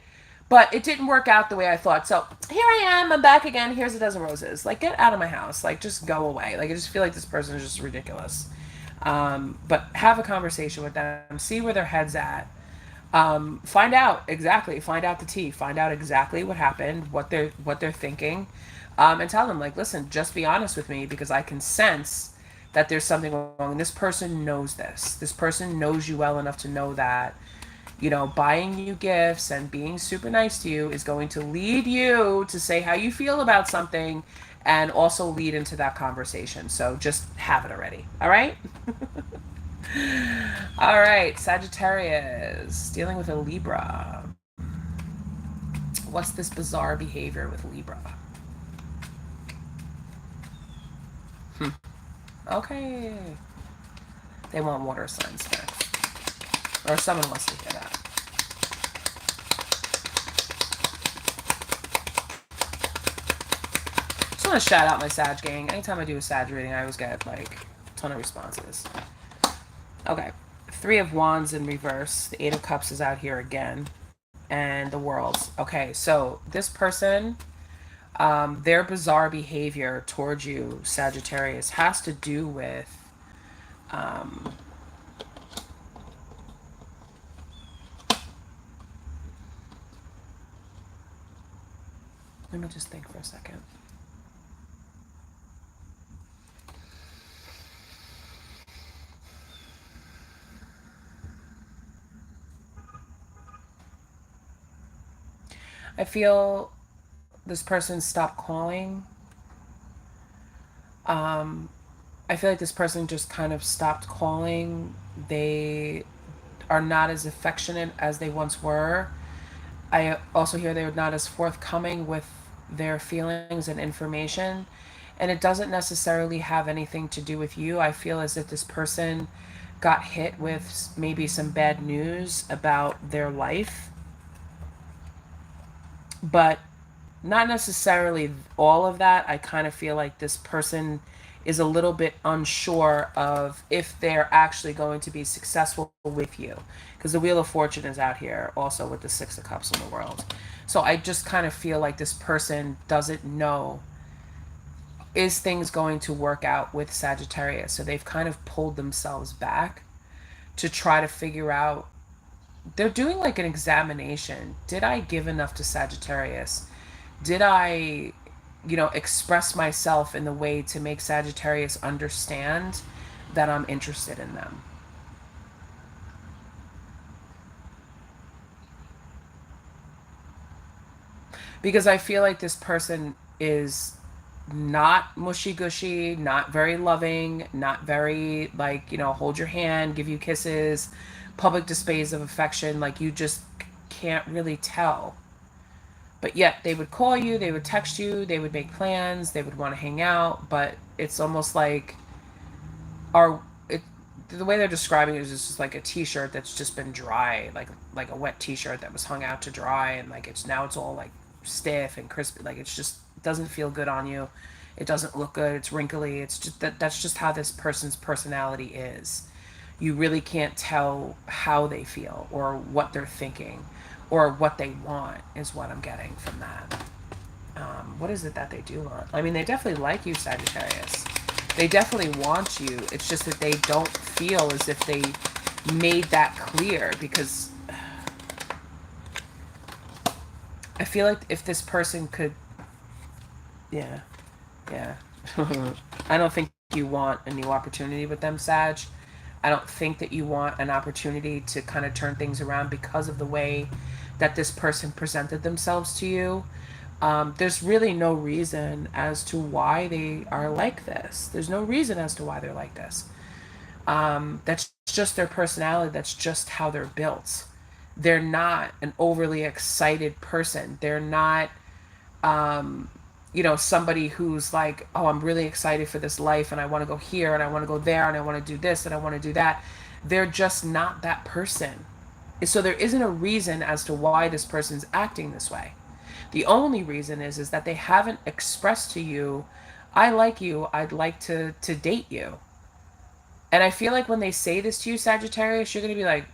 but it didn't work out the way I thought. So here I am. I'm back again. Here's a dozen roses. Like, get out of my house. Like, just go away. Like, I just feel like this person is just ridiculous. But have a conversation with them. See where their head's at. Find out exactly. Find out the tea. Find out exactly what happened. What they're thinking. And tell them, like, listen, just be honest with me because I can sense that there's something wrong. And this person knows this. This person knows you well enough to know that, you know, buying you gifts and being super nice to you is going to lead you to say how you feel about something and also lead into that conversation. So just have it already. All right? All right, Sagittarius, dealing with a Libra. What's this bizarre behavior with Libra? Okay. They want water signs next. Or someone wants to hear that. Just want to shout out my Sag gang. Anytime I do a Sag reading, I always get like a ton of responses. Okay. 3 of Wands in reverse. The 8 of Cups is out here again. And the Worlds. Okay, so this person, their bizarre behavior towards you, Sagittarius, has to do with let me just think for a second. I feel this person stopped calling. I feel like this person just kind of stopped calling. They are not as affectionate as they once were. I also hear they're not as forthcoming with their feelings and information. And it doesn't necessarily have anything to do with you. I feel as if this person got hit with maybe some bad news about their life, but not necessarily all of that. I kind of feel like this person is a little bit unsure of if they're actually going to be successful with you, because the Wheel of Fortune is out here also with the 6 of Cups in the World. So I just kind of feel like this person doesn't know, is things going to work out with Sagittarius? So they've kind of pulled themselves back to try to figure out, they're doing like an examination. Did I give enough to Sagittarius? Did I, you know, express myself in the way to make Sagittarius understand that I'm interested in them? Because I feel like this person is not mushy gushy, not very loving, not very like, you know, hold your hand, give you kisses, public displays of affection. Like, you just can't really tell. But yet they would call you, they would text you, they would make plans, they would want to hang out, but it's almost like, our it, the way they're describing it is just like a t-shirt that's just been dry, like a wet t-shirt that was hung out to dry, and like it's all like stiff and crispy. Like, it's just, it doesn't feel good on you. It doesn't look good. It's wrinkly. It's just that's just how this person's personality is. You really can't tell how they feel or what they're thinking or what they want, is what I'm getting from that. What is it that they do want? I mean, they definitely like you, Sagittarius. They definitely want you. It's just that they don't feel as if they made that clear, because I feel like if this person could, yeah, yeah. I don't think you want a new opportunity with them, Sag. I don't think that you want an opportunity to kind of turn things around because of the way that this person presented themselves to you. There's really no reason as to why they are like this. There's no reason as to why they're like this. That's just their personality. That's just how they're built. They're not an overly excited person. They're not, um, somebody who's like, oh, I'm really excited for this life and I want to go here and I want to go there and I want to do this and I want to do that. They're just not that person. So there isn't a reason as to why this person's acting this way. The only reason is that they haven't expressed to you, I like you, I'd like to date you. And I feel like when they say this to you, Sagittarius, you're going to be like,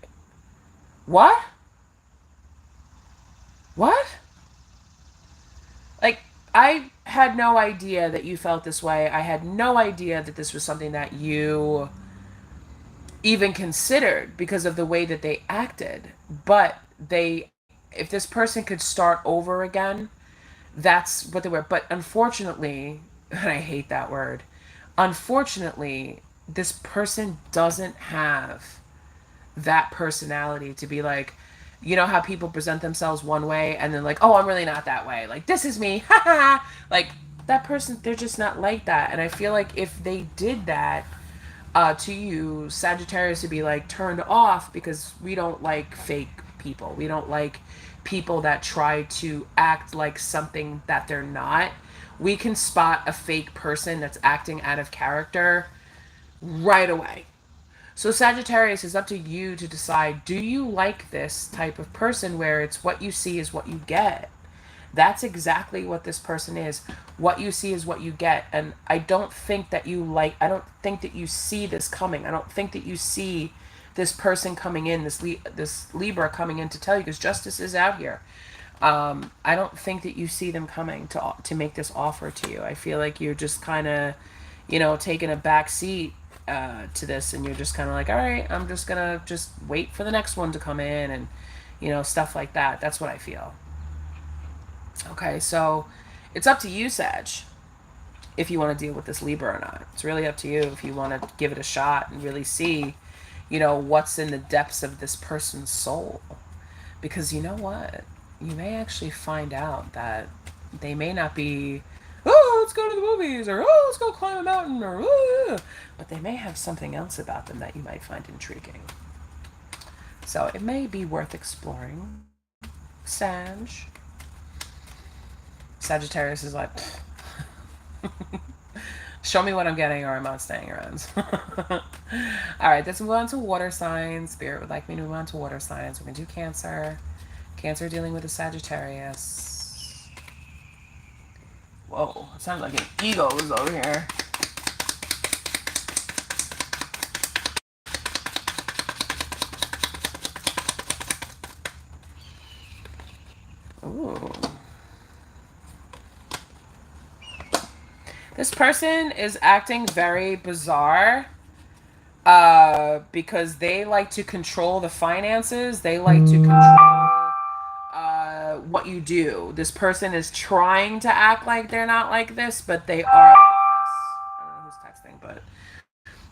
what? What? Like, I had no idea that you felt this way. I had no idea that this was something that you even considered because of the way that they acted. But if this person could start over again, that's what they were. But unfortunately, and I hate that word, unfortunately, this person doesn't have that personality to be like, how people present themselves one way and then like, oh, I'm really not that way. Like, this is me. Ha ha. Like, that person, they're just not like that. And I feel like if they did that to you, Sagittarius, would be like turned off, because we don't like fake people. We don't like people that try to act like something that they're not. We can spot a fake person that's acting out of character right away. So Sagittarius, is up to you to decide, do you like this type of person where it's what you see is what you get? That's exactly what this person is. What you see is what you get. And I don't think that I don't think that you see this coming. I don't think that you see this person coming in, this Libra coming in to tell you, because justice is out here. I don't think that you see them coming to make this offer to you. I feel like you're just kind of, taking a back seat to this, and you're just kind of like, all right, I'm just gonna just wait for the next one to come in, and stuff like that. That's what I feel. Okay, so it's up to you, Sag, if you want to deal with this Libra or not. It's really up to you if you want to give it a shot and really see, what's in the depths of this person's soul. Because you know what? You may actually find out that they may not be, oh, let's go to the movies, or oh, let's go climb a mountain, or oh, but they may have something else about them that you might find intriguing. So it may be worth exploring. Sag. Sagittarius is like, show me what I'm getting or I'm not staying around. All right, let's move on to water signs. Spirit would like me to move on to water signs. We're going to do Cancer. Cancer dealing with a Sagittarius. Whoa, it sounds like an ego was over here. Ooh. This person is acting very bizarre because they like to control the finances. They like to control what you do. This person is trying to act like they're not like this, but they are like this. I don't know who's texting, but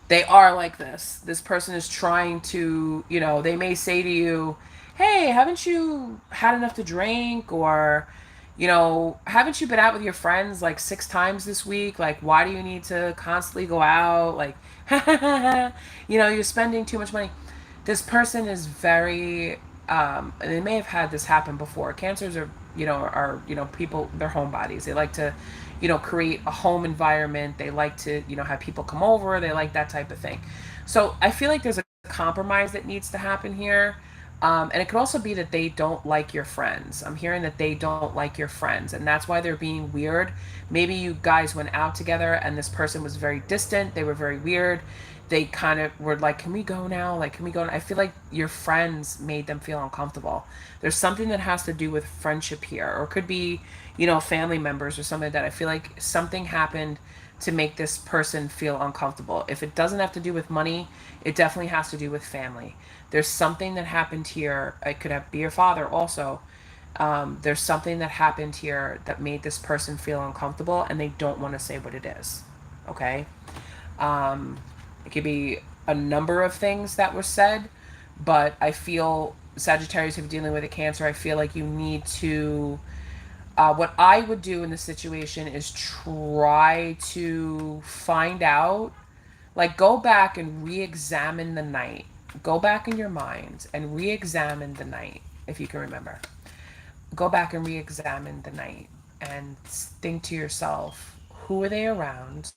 they are like this. This person is trying to, they may say to you, hey, haven't you had enough to drink? Or, haven't you been out with your friends like 6 times this week? Like, why do you need to constantly go out? Like, you're spending too much money. This person is very, and they may have had this happen before. Cancers are, people, they're homebodies. They like to, create a home environment. They like to, have people come over. They like that type of thing. So I feel like there's a compromise that needs to happen here. And it could also be that they don't like your friends. I'm hearing that they don't like your friends, and that's why they're being weird. Maybe you guys went out together and this person was very distant. They were very weird. They kind of were like, can we go now? Like, can we go now? I feel like your friends made them feel uncomfortable. There's something that has to do with friendship here, or it could be, family members or something like that. I feel like something happened to make this person feel uncomfortable. If it doesn't have to do with money, it definitely has to do with family. There's something that happened here. It could have be your father also. There's something that happened here that made this person feel uncomfortable, and they don't want to say what it is. Okay. It could be a number of things that were said, but I feel Sagittarius, if you're dealing with a Cancer, I feel like you need to. What I would do in this situation is try to find out, like, go back and re examine the night. Go back in your mind and re examine the night, if you can remember. Go back and re examine the night and think to yourself, who are they around?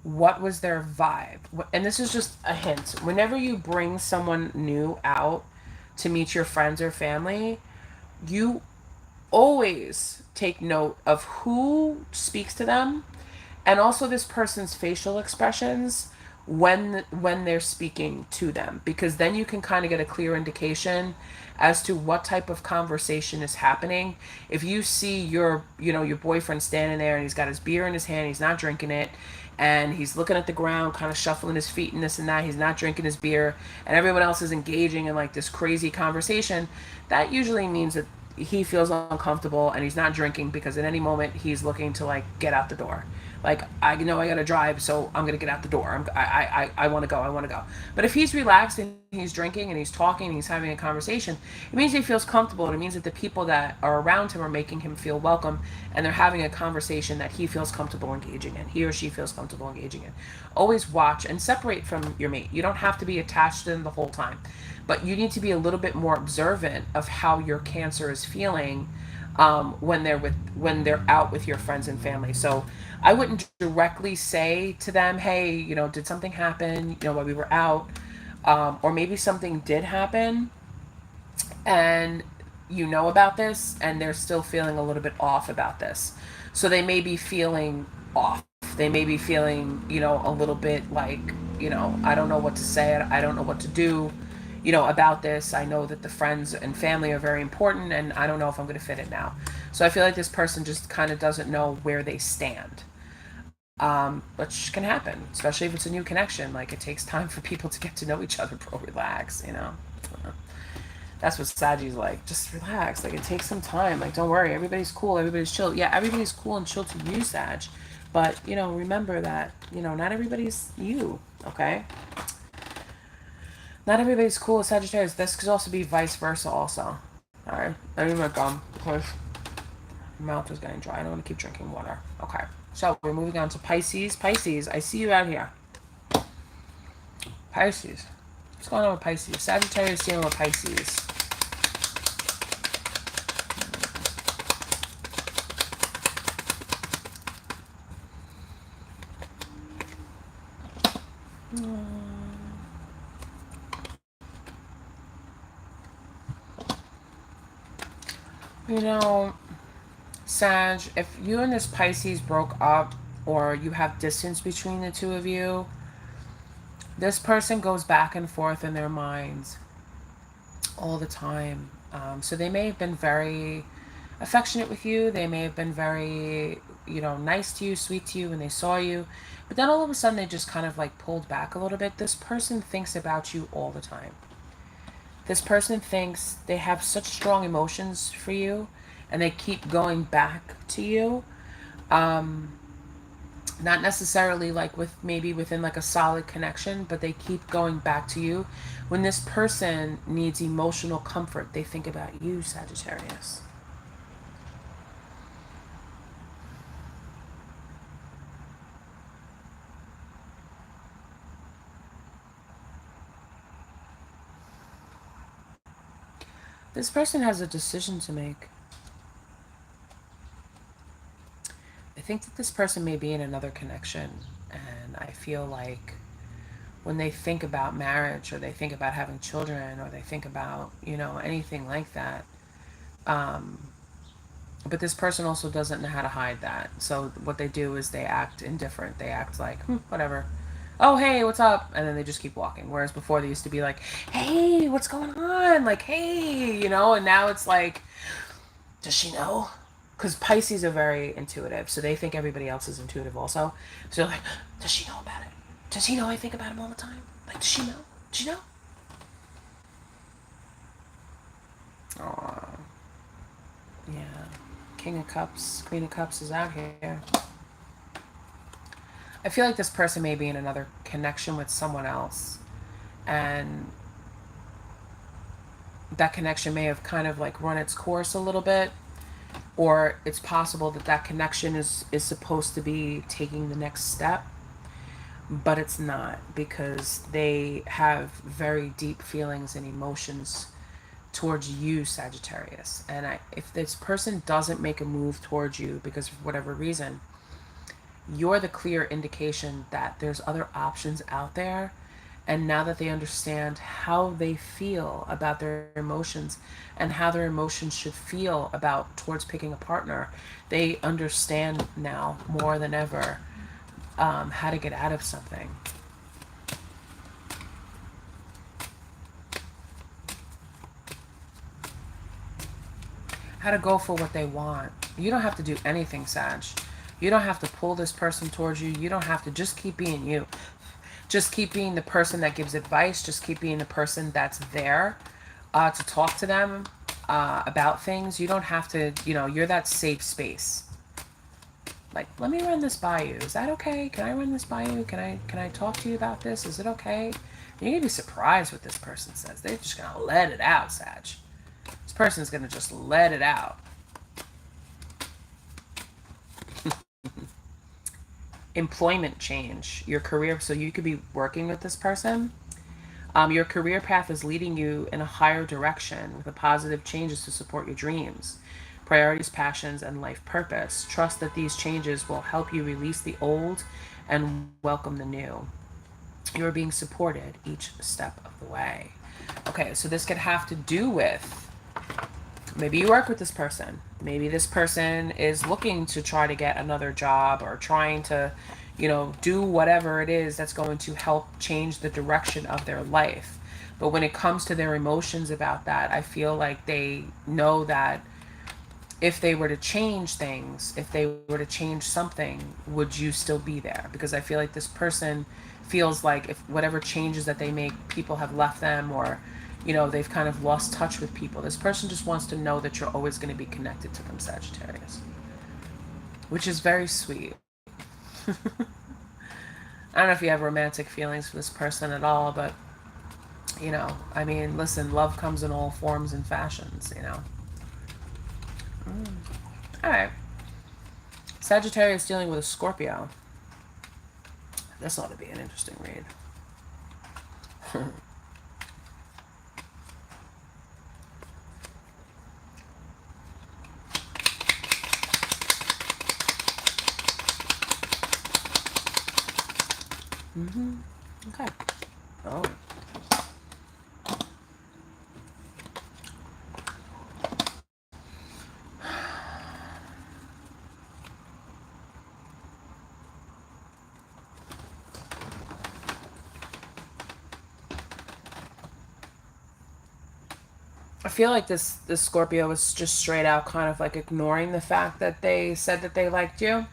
What was their vibe? And this is just a hint. Whenever you bring someone new out to meet your friends or family, you always take note of who speaks to them, and also this person's facial expressions when they're speaking to them, because then you can kind of get a clear indication as to what type of conversation is happening. If you see your boyfriend standing there and he's got his beer in his hand, he's not drinking it, and he's looking at the ground, kind of shuffling his feet and this and that, he's not drinking his beer, and everyone else is engaging in like this crazy conversation, that usually means that he feels uncomfortable and he's not drinking, because at any moment he's looking to like get out the door. Like, I know I gotta drive, so I'm gonna get out the door. I want to go. I want to go. But if he's relaxed and he's drinking and he's talking and he's having a conversation, it means he feels comfortable. And it means that the people that are around him are making him feel welcome, and they're having a conversation that he feels comfortable engaging in. He or she feels comfortable engaging in. Always watch and separate from your mate. You don't have to be attached to them the whole time, but you need to be a little bit more observant of how your Cancer is feeling when they're out with your friends and family. So I wouldn't directly say to them, "Hey, did something happen? While we were out, or maybe something did happen, and about this, and they're still feeling a little bit off about this. So they may be feeling off. They may be feeling, a little bit like, I don't know what to say. I don't know what to do." About this. I know that the friends and family are very important, and I don't know if I'm going to fit it now. So I feel like this person just kind of doesn't know where they stand, which can happen, especially if it's a new connection. Like, it takes time for people to get to know each other. Bro, relax. That's what Sagi's like. Just relax. Like, it takes some time. Like, don't worry. Everybody's cool. Everybody's chill. Yeah, everybody's cool and chill to you, Sag. But, remember that, not everybody's you, okay? Not everybody's cool with Sagittarius. This could also be vice versa also. Alright, I need my gum because my mouth is getting dry. I don't want to keep drinking water. Okay, so we're moving on to Pisces. Pisces, I see you out here. Pisces. What's going on with Pisces? Sagittarius dealing with Pisces. Sag, if you and this Pisces broke up, or you have distance between the two of you, this person goes back and forth in their minds all the time. So they may have been very affectionate with you. They may have been very, nice to you, sweet to you when they saw you. But then all of a sudden they just kind of like pulled back a little bit. This person thinks about you all the time. This person thinks they have such strong emotions for you, and they keep going back to you. Not necessarily like maybe within like a solid connection, but they keep going back to you. When this person needs emotional comfort, they think about you, Sagittarius. This person has a decision to make. I think that this person may be in another connection, and I feel like when they think about marriage, or they think about having children, or they think about, anything like that, but this person also doesn't know how to hide that. So what they do is they act indifferent. They act like, whatever. Oh, hey, what's up? And then they just keep walking. Whereas before they used to be like, hey, what's going on? Like, hey, and now it's like, does she know? because Pisces are very intuitive, so they think everybody else is intuitive also. So they're like, does she know about it? Does he know I think about him all the time? Like, does she know? Does she know? Aww. Yeah. King of Cups, Queen of Cups is out here. I feel like this person may be in another connection with someone else. And that connection may have kind of like run its course a little bit. Or it's possible that that connection is supposed to be taking the next step. But it's not, because they have very deep feelings and emotions towards you, Sagittarius. And if this person doesn't make a move towards you because of whatever reason, you're the clear indication that there's other options out there. And now that they understand how they feel about their emotions and how their emotions should feel about towards picking a partner, they understand now more than ever how to get out of something. How to go for what they want. You don't have to do anything, Sag. You don't have to pull this person towards you. You don't have to. Just keep being you. Just keep being the person that gives advice. Just keep being the person that's there to talk to them about things. You don't have to, you're that safe space. Like, let me run this by you. Is that okay? Can I run this by you? Can I talk to you about this? Is it okay? You're going to be surprised what this person says. They're just going to let it out, Sag. This person's going to just let it out. Employment change, your career. So you could be working with this person. Your career path is leading you in a higher direction with a positive changes to support your dreams, priorities, passions, and life purpose. Trust that these changes will help you release the old and welcome the new. You're being supported each step of the way. Okay, so this could have to do with, maybe you work with this person. Maybe this person is looking to try to get another job or trying to, do whatever it is that's going to help change the direction of their life. But when it comes to their emotions about that, I feel like they know that if they were to change things, if they were to change something, would you still be there? Because I feel like this person feels like if whatever changes that they make, people have left them, or they've kind of lost touch with people. This person just wants to know that you're always going to be connected to them, Sagittarius. Which is very sweet. I don't know if you have romantic feelings for this person at all, but, listen, love comes in all forms and fashions, All right. Sagittarius dealing with a Scorpio. This ought to be an interesting read. Okay. Oh. I feel like this Scorpio was just straight out kind of like ignoring the fact that they said that they liked you.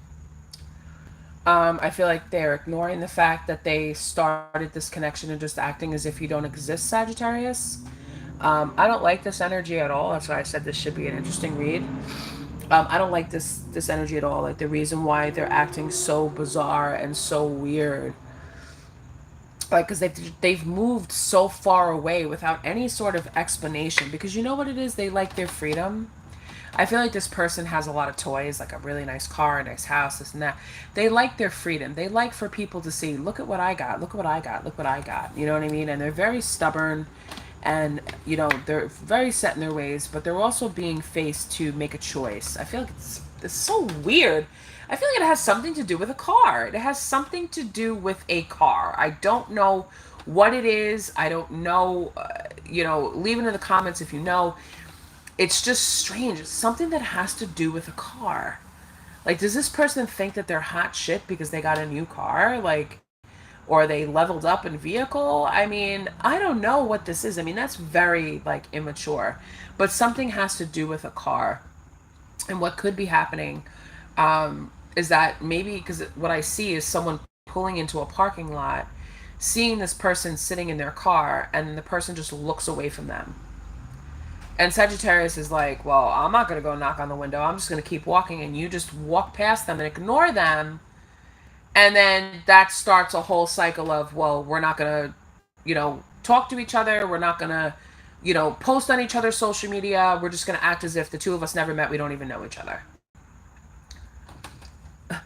I feel like they're ignoring the fact that they started this connection and just acting as if you don't exist, Sagittarius. I don't like this energy at all. That's why I said this should be an interesting read. I don't like this energy at all. Like the reason why they're acting so bizarre and so weird. Like, because they've moved so far away without any sort of explanation. Because you know what it is? They like their freedom. I feel like this person has a lot of toys, like a really nice car, a nice house, this and that. They like their freedom. They like for people to see, look at what I got, look at what I got, look what I got. You know what I mean? And they're very stubborn, and, they're very set in their ways, but they're also being faced to make a choice. I feel like it's so weird. I feel like it has something to do with a car. It has something to do with a car. I don't know what it is. I don't know, leave it in the comments if you know. It's just strange. It's something that has to do with a car. Like, does this person think that they're hot shit because they got a new car? Like, or they leveled up in vehicle? I mean, I don't know what this is. I mean, that's very, like, immature. But something has to do with a car. And what could be happening is that maybe, because what I see is someone pulling into a parking lot, seeing this person sitting in their car, and the person just looks away from them. And Sagittarius is like, well, I'm not going to go knock on the window. I'm just going to keep walking. And you just walk past them and ignore them. And then that starts a whole cycle of, well, we're not going to, talk to each other. We're not going to, post on each other's social media. We're just going to act as if the two of us never met. We don't even know each other.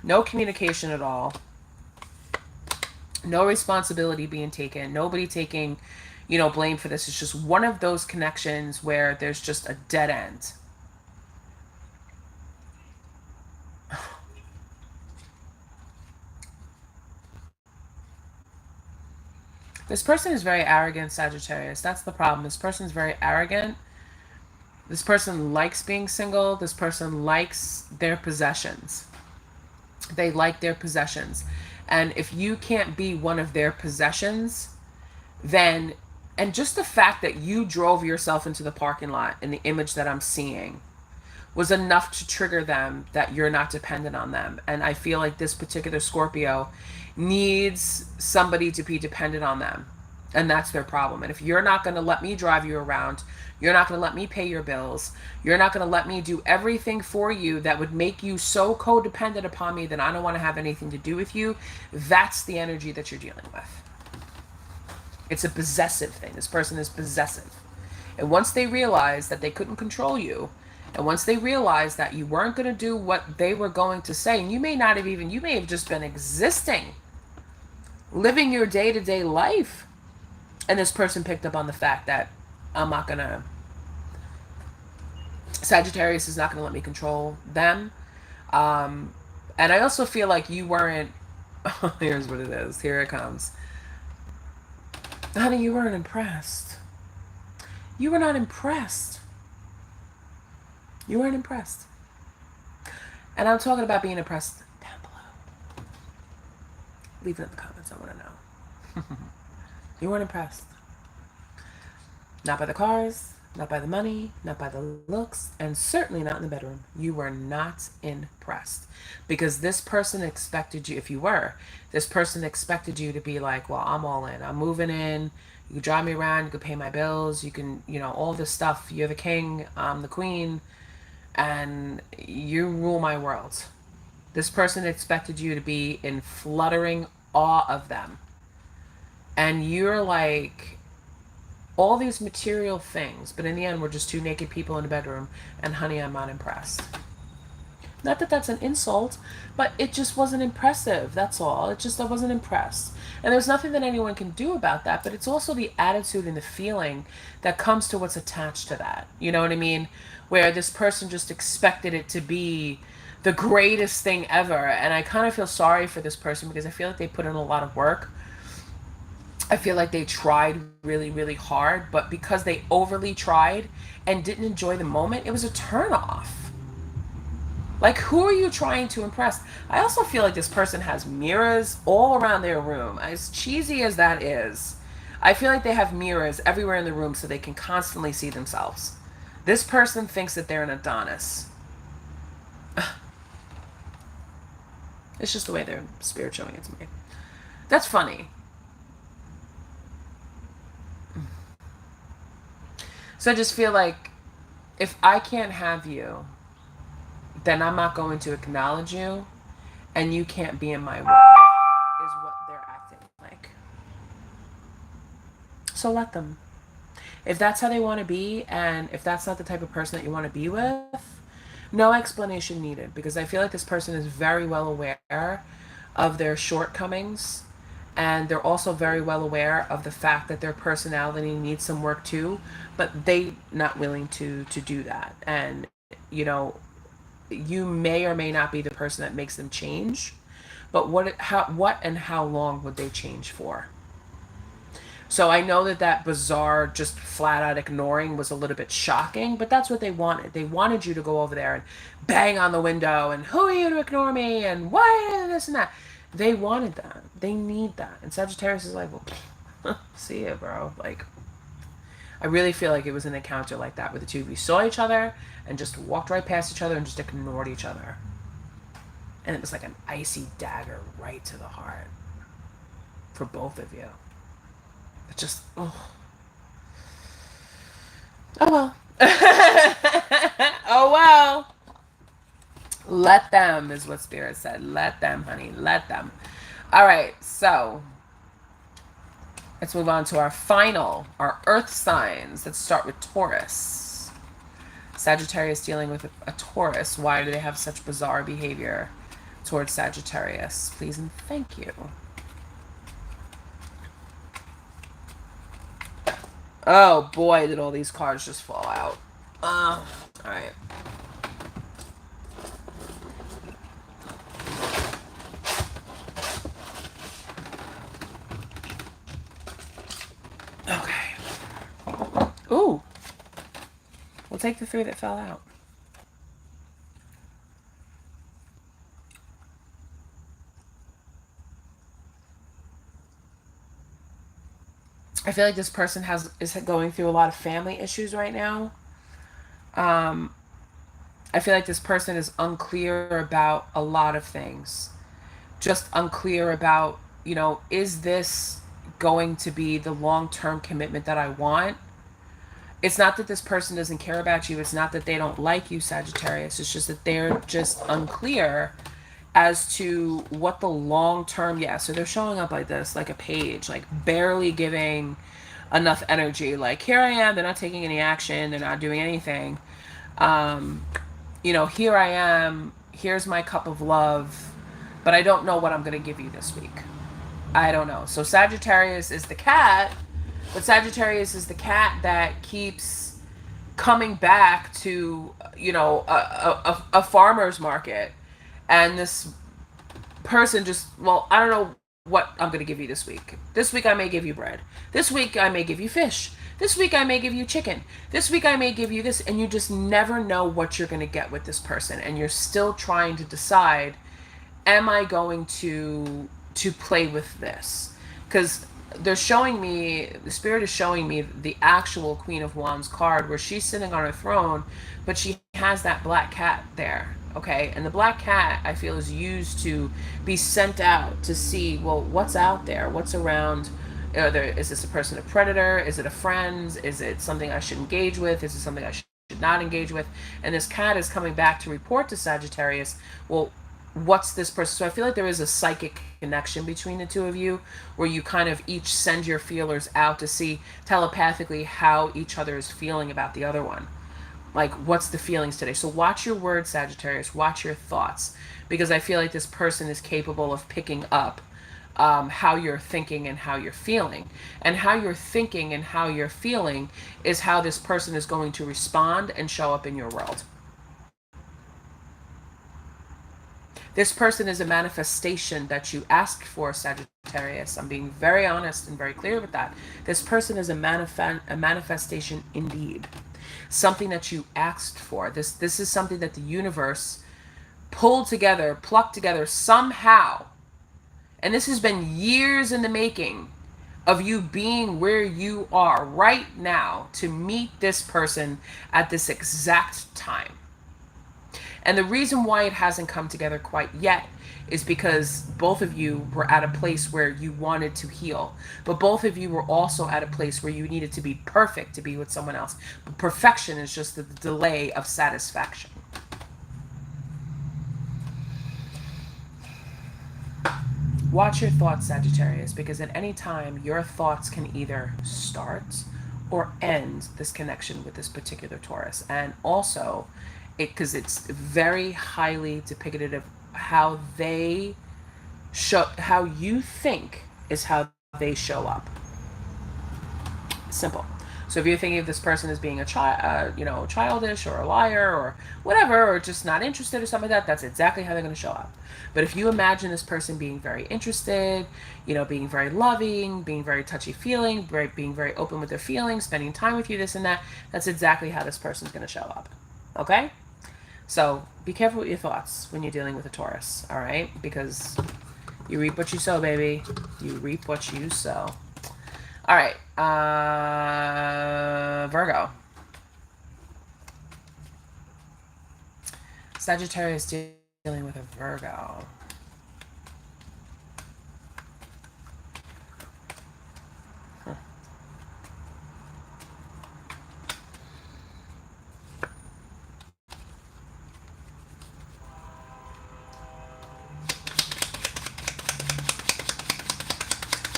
No communication at all. No responsibility being taken. Nobody taking, blame for this. It's just one of those connections where there's just a dead end. This person is very arrogant, Sagittarius. That's the problem. This person is very arrogant. This person likes being single. This person likes their possessions. They like their possessions. And if you can't be one of their possessions, then, and just the fact that you drove yourself into the parking lot in the image that I'm seeing was enough to trigger them that you're not dependent on them. And I feel like this particular Scorpio needs somebody to be dependent on them. And that's their problem. And if you're not going to let me drive you around, you're not going to let me pay your bills, you're not going to let me do everything for you that would make you so codependent upon me that I don't want to have anything to do with you, that's the energy that you're dealing with. It's a possessive thing. This person is possessive. And once they realize that they couldn't control you, and once they realize that you weren't going to do what they were going to say, and you may not have even, you may have just been existing, living your day-to-day life, and this person picked up on the fact that I'm not going to, Sagittarius is not going to let me control them. And I also feel like you weren't, here's what it is. Here it comes. Honey, you weren't impressed. You were not impressed. You weren't impressed. And I'm talking about being impressed down below. Leave it in the comments. I want to know. You weren't impressed. Not by the cars, not by the money, not by the looks, and certainly not in the bedroom. You were not impressed. Because this person expected you, if you were, this person expected you to be like, well, I'm all in. I'm moving in. You can drive me around. You can pay my bills. You can, all this stuff. You're the king. I'm the queen. And you rule my world. This person expected you to be in fluttering awe of them. And you're like, all these material things, but in the end, we're just two naked people in a bedroom, and honey, I'm not impressed. Not that that's an insult, but it just wasn't impressive, that's all. It just, I wasn't impressed. And there's nothing that anyone can do about that, but it's also the attitude and the feeling that comes to what's attached to that. You know what I mean? Where this person just expected it to be the greatest thing ever, and I kind of feel sorry for this person because I feel like they put in a lot of work. I feel like they tried really, really hard, but because they overly tried and didn't enjoy the moment, it was a turnoff. Like, who are you trying to impress? I also feel like this person has mirrors all around their room. As cheesy as that is, I feel like they have mirrors everywhere in the room so they can constantly see themselves. This person thinks that they're an Adonis. It's just the way their spirit showing it to me. That's funny. So I just feel like if I can't have you, then I'm not going to acknowledge you, and you can't be in my world, is what they're acting like. So let them. If that's how they want to be, and if that's not the type of person that you want to be with, no explanation needed, because I feel like this person is very well aware of their shortcomings, and they're also very well aware of the fact that their personality needs some work too, but they not willing to do that. And you may or may not be the person that makes them change, but what and how long would they change for? So I know that bizarre, just flat out ignoring was a little bit shocking, but that's what they wanted. They wanted you to go over there and bang on the window and who are you to ignore me and why this and that. They wanted that. They need that. And Sagittarius is like, well, see ya, bro. Like, I really feel like it was an encounter like that where the two of you saw each other and just walked right past each other and just ignored each other. And it was like an icy dagger right to the heart for both of you. It just, oh. Oh well. Oh well. Let them is what Spirit said. Let them, honey. Let them. All right, so let's move on to our earth signs. Let's start with Taurus. Sagittarius dealing with a Taurus. Why do they have such bizarre behavior towards Sagittarius? Please and thank you. Oh boy, did all these cards just fall out. All right. Okay. Ooh. We'll take the 3 that fell out. I feel like this person is going through a lot of family issues right now. I feel like this person is unclear about a lot of things. Just unclear about, is this going to be the long-term commitment that I want? It's not that this person doesn't care about you. It's not that they don't like you, Sagittarius. It's just that they're just unclear as to what the long-term, so they're showing up like this, like a page, like barely giving enough energy. Like, here I am, they're not taking any action, they're not doing anything. Here I am, here's my cup of love, but I don't know what I'm going to give you this week. I don't know. So Sagittarius is the cat, but Sagittarius is the cat that keeps coming back to, a farmer's market. And this person just, I don't know what I'm going to give you this week. This week I may give you bread. This week I may give you fish. This week I may give you chicken. This week I may give you this. And you just never know what you're going to get with this person. And you're still trying to decide, am I going to play with this? Because they're showing me, the Spirit is showing me the actual Queen of Wands card where she's sitting on a throne, but she has that black cat there. Okay, and the black cat, I feel, is used to be sent out to see, what's out there? What's around? Is this a person a predator? Is it a friend? Is it something I should engage with? Is it something I should not engage with? And this cat is coming back to report to Sagittarius, what's this person? So I feel like there is a psychic connection between the two of you where you kind of each send your feelers out to see telepathically how each other is feeling about the other one. Like, what's the feelings today? So watch your words, Sagittarius. Watch your thoughts. Because I feel like this person is capable of picking up how you're thinking and how you're feeling. And how you're thinking and how you're feeling is how this person is going to respond and show up in your world. This person is a manifestation that you asked for, Sagittarius. I'm being very honest and very clear with that. This person is a manifestation indeed. Something that you asked for. This is something that the universe pulled together, plucked together somehow. And this has been years in the making of you being where you are right now to meet this person at this exact time. And the reason why it hasn't come together quite yet is because both of you were at a place where you wanted to heal. But both of you were also at a place where you needed to be perfect to be with someone else. But perfection is just the delay of satisfaction. Watch your thoughts, Sagittarius, because at any time your thoughts can either start or end this connection with this particular Taurus. And also, because it's very highly depicted of how they show, how you think is how they show up. Simple. So if you're thinking of this person as being a child, childish or a liar or whatever, or just not interested or something like that, that's exactly how they're going to show up. But if you imagine this person being very interested, being very loving, being very touchy-feeling, being very open with their feelings, spending time with you, this and that, that's exactly how this person's going to show up. Okay? So be careful with your thoughts when you're dealing with a Taurus, all right? Because you reap what you sow, baby. You reap what you sow. All right. Virgo. Sagittarius dealing with a Virgo.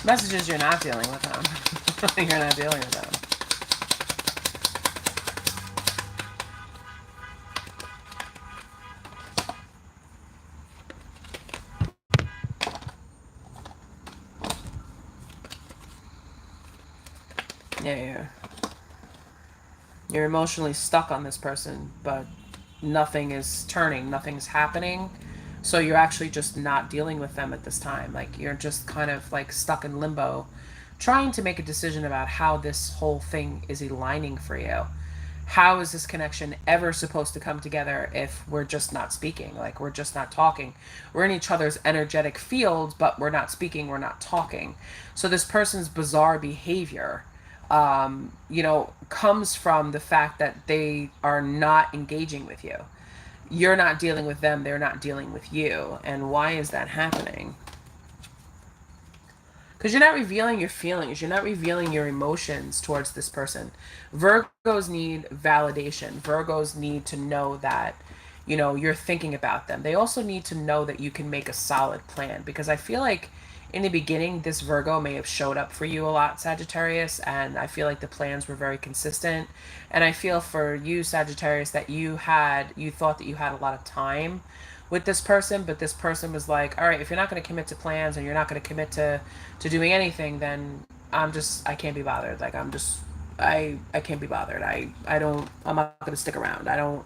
Message is you're not dealing with them. You're not dealing with them. Yeah. You're emotionally stuck on this person, but nothing is turning, nothing's happening. So you're actually just not dealing with them at this time. Like you're just kind of like stuck in limbo, trying to make a decision about how this whole thing is aligning for you. How is this connection ever supposed to come together if we're just not speaking? Like we're just not talking. We're in each other's energetic field, but we're not speaking, we're not talking. So this person's bizarre behavior, comes from the fact that they are not engaging with you. You're not dealing with them, they're not dealing with you. And why is that happening? Because you're not revealing your feelings, you're not revealing your emotions towards this person. Virgos need validation. Virgos need to know that, you're thinking about them. They also need to know that you can make a solid plan, because I feel like in the beginning, this Virgo may have showed up for you a lot, Sagittarius, and I feel like the plans were very consistent. And I feel for you, Sagittarius, that you thought that you had a lot of time with this person, but this person was like, all right, if you're not going to commit to plans and you're not going to commit to doing anything, then I can't be bothered. Like I can't be bothered. I'm not going to stick around. I don't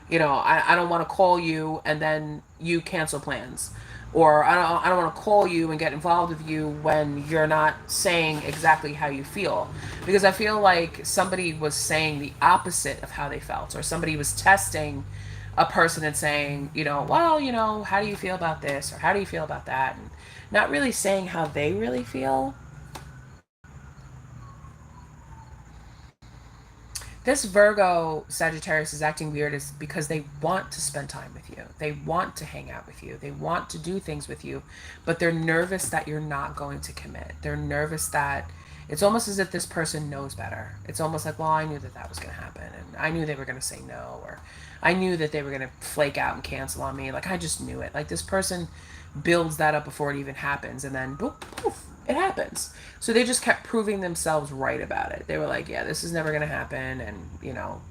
want to call you and then you cancel plans, or I don't want to call you and get involved with you when you're not saying exactly how you feel, because I feel like somebody was saying the opposite of how they felt, or somebody was testing a person and saying, well, how do you feel about this, or how do you feel about that, and not really saying how they really feel. This Virgo Sagittarius is acting weird is because they want to spend time with you. They want to hang out with you. They want to do things with you, but they're nervous that you're not going to commit. They're nervous that it's almost as if this person knows better. It's almost like, well, I knew that was going to happen, and I knew they were going to say no, or I knew that they were going to flake out and cancel on me. Like I just knew it. Like this person builds that up before it even happens, and then boop, poof, it happens. So they just kept proving themselves right about it. They were like, yeah, this is never going to happen, and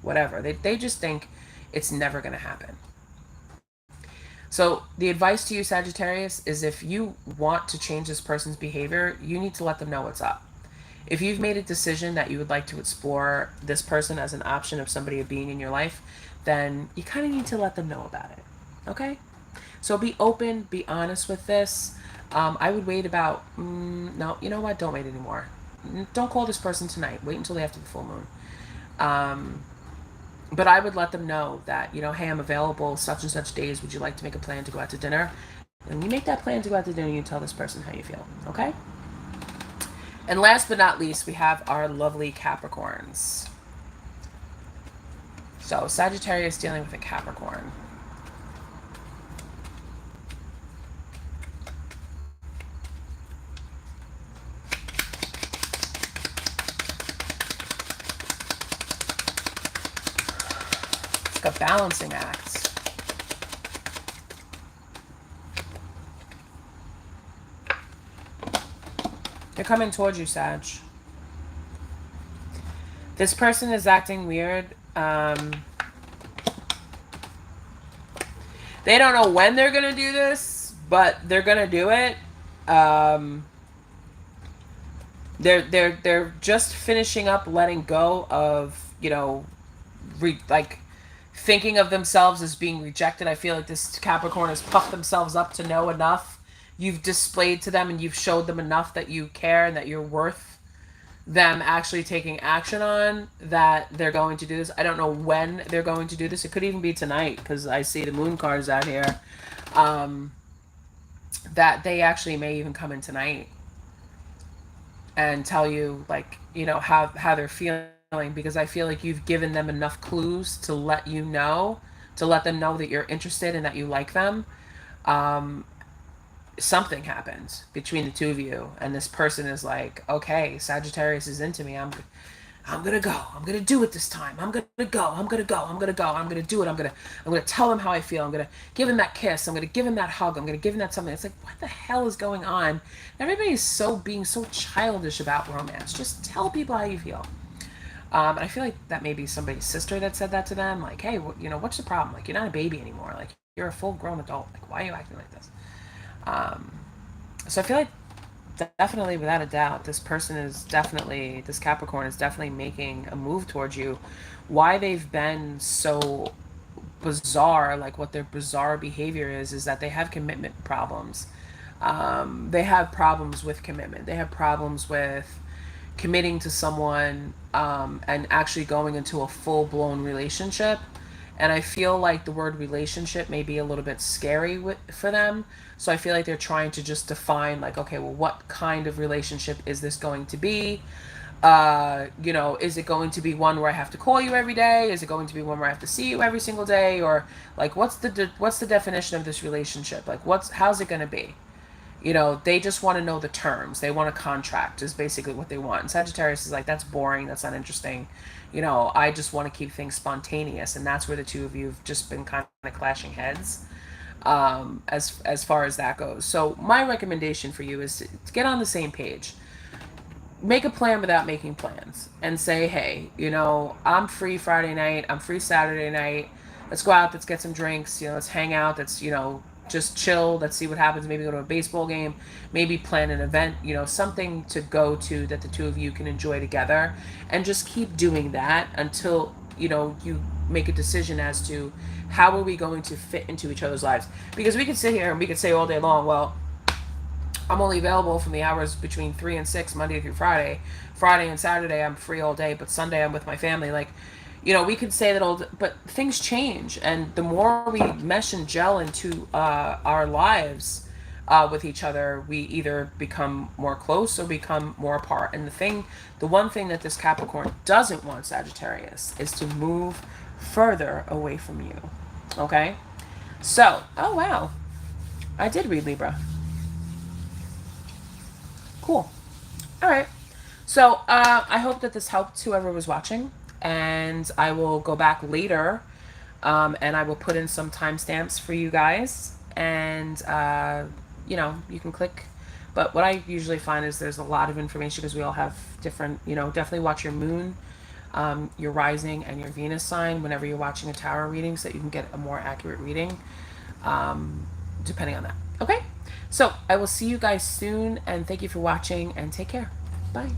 whatever. They just think it's never going to happen. So the advice to you, Sagittarius, is if you want to change this person's behavior, you need to let them know what's up. If you've made a decision that you would like to explore this person as an option of somebody being in your life, then you kind of need to let them know about it. Okay? So be open, be honest with this. I would wait about, no, you know what? Don't wait anymore. Don't call this person tonight. Wait until after the full moon. But I would let them know that, hey, I'm available such and such days. Would you like to make a plan to go out to dinner? And when you make that plan to go out to dinner, you tell this person how you feel. Okay? And last but not least, we have our lovely Capricorns. So Sagittarius dealing with a Capricorn. It's like a balancing act. They're coming towards you, Sag. This person is acting weird. They don't know when they're gonna do this, but they're gonna do it. They're just finishing up letting go of thinking of themselves as being rejected. I feel like this Capricorn has puffed themselves up to know enough. You've displayed to them and you've showed them enough that you care and that you're worth them actually taking action on, that they're going to do this. I don't know when they're going to do this. It could even be tonight, because I see the moon cards out here. That they actually may even come in tonight. and tell you, like, you know, how they're feeling, because I feel like you've given them enough clues to let you know, to let them know that you're interested and that you like them. Um, Something happens between the two of you, and this person is like, okay, Sagittarius is into me. I'm gonna go. I'm gonna do it this time. I'm gonna go. I'm gonna go. I'm gonna go. I'm gonna do it. I'm gonna tell him how I feel. I'm gonna give him that kiss. I'm gonna give him that hug. I'm gonna give him that something. It's like, what the hell is going on? Everybody's so being so childish about romance. Just tell people how you feel. And I feel like that may be somebody's sister that said that to them. Like, hey, you know, what's the problem? Like, you're not a baby anymore. Like, you're a full grown adult. Like, why are you acting like this? Um, so I feel like definitely, without a doubt, this person is definitely, this Capricorn is definitely making a move towards you. Why they've been so bizarre, like what their bizarre behavior is that they have commitment problems. They have problems with commitment. They have problems with committing to someone, and actually going into a full blown relationship. And I feel like the word relationship may be a little bit scary for them. So I feel like they're trying to just define, like, okay, well, what kind of relationship is this going to be? You know, is it going to be one where I have to call you every day? Is it going to be one where I have to see you every single day? Or like, what's the definition of this relationship? Like, how's it going to be? You know, they just want to know the terms. They want a contract, is basically what they want. And Sagittarius is like, that's boring. That's not interesting. You know, I just want to keep things spontaneous. And that's where the two of you have just been kind of clashing heads, as far as that goes. So my recommendation for you is to get on the same page. Make a plan without making plans, and say, hey, you know, I'm free Friday night. I'm free Saturday night. Let's go out. Let's get some drinks. You know, let's hang out. Let's, you know, just chill. Let's see what happens. Maybe go to a baseball game. Maybe plan an event. You know, something to go to that the two of you can enjoy together, and just keep doing that until, you know, you make a decision as to how are we going to fit into each other's lives. Because we could sit here and we could say all day long, well, I'm only available from the hours between 3 and 6, Monday through Friday. Friday and Saturday, I'm free all day, but Sunday, I'm with my family. Like, you know, we could say that all, but things change. And the more we mesh and gel into our lives with each other, we either become more close or become more apart. And the one thing that this Capricorn doesn't want, Sagittarius, is to move further away from you. Okay? So, oh wow. I did read Libra. Cool. All right. So I hope that this helped whoever was watching, and I will go back later, and I will put in some timestamps for you guys, and you know, you can click. But what I usually find is there's a lot of information because we all have different. You know, definitely watch your moon, your rising, and your Venus sign whenever you're watching a tarot reading, so that you can get a more accurate reading, depending on that. Okay. So I will see you guys soon, and thank you for watching, and take care. Bye.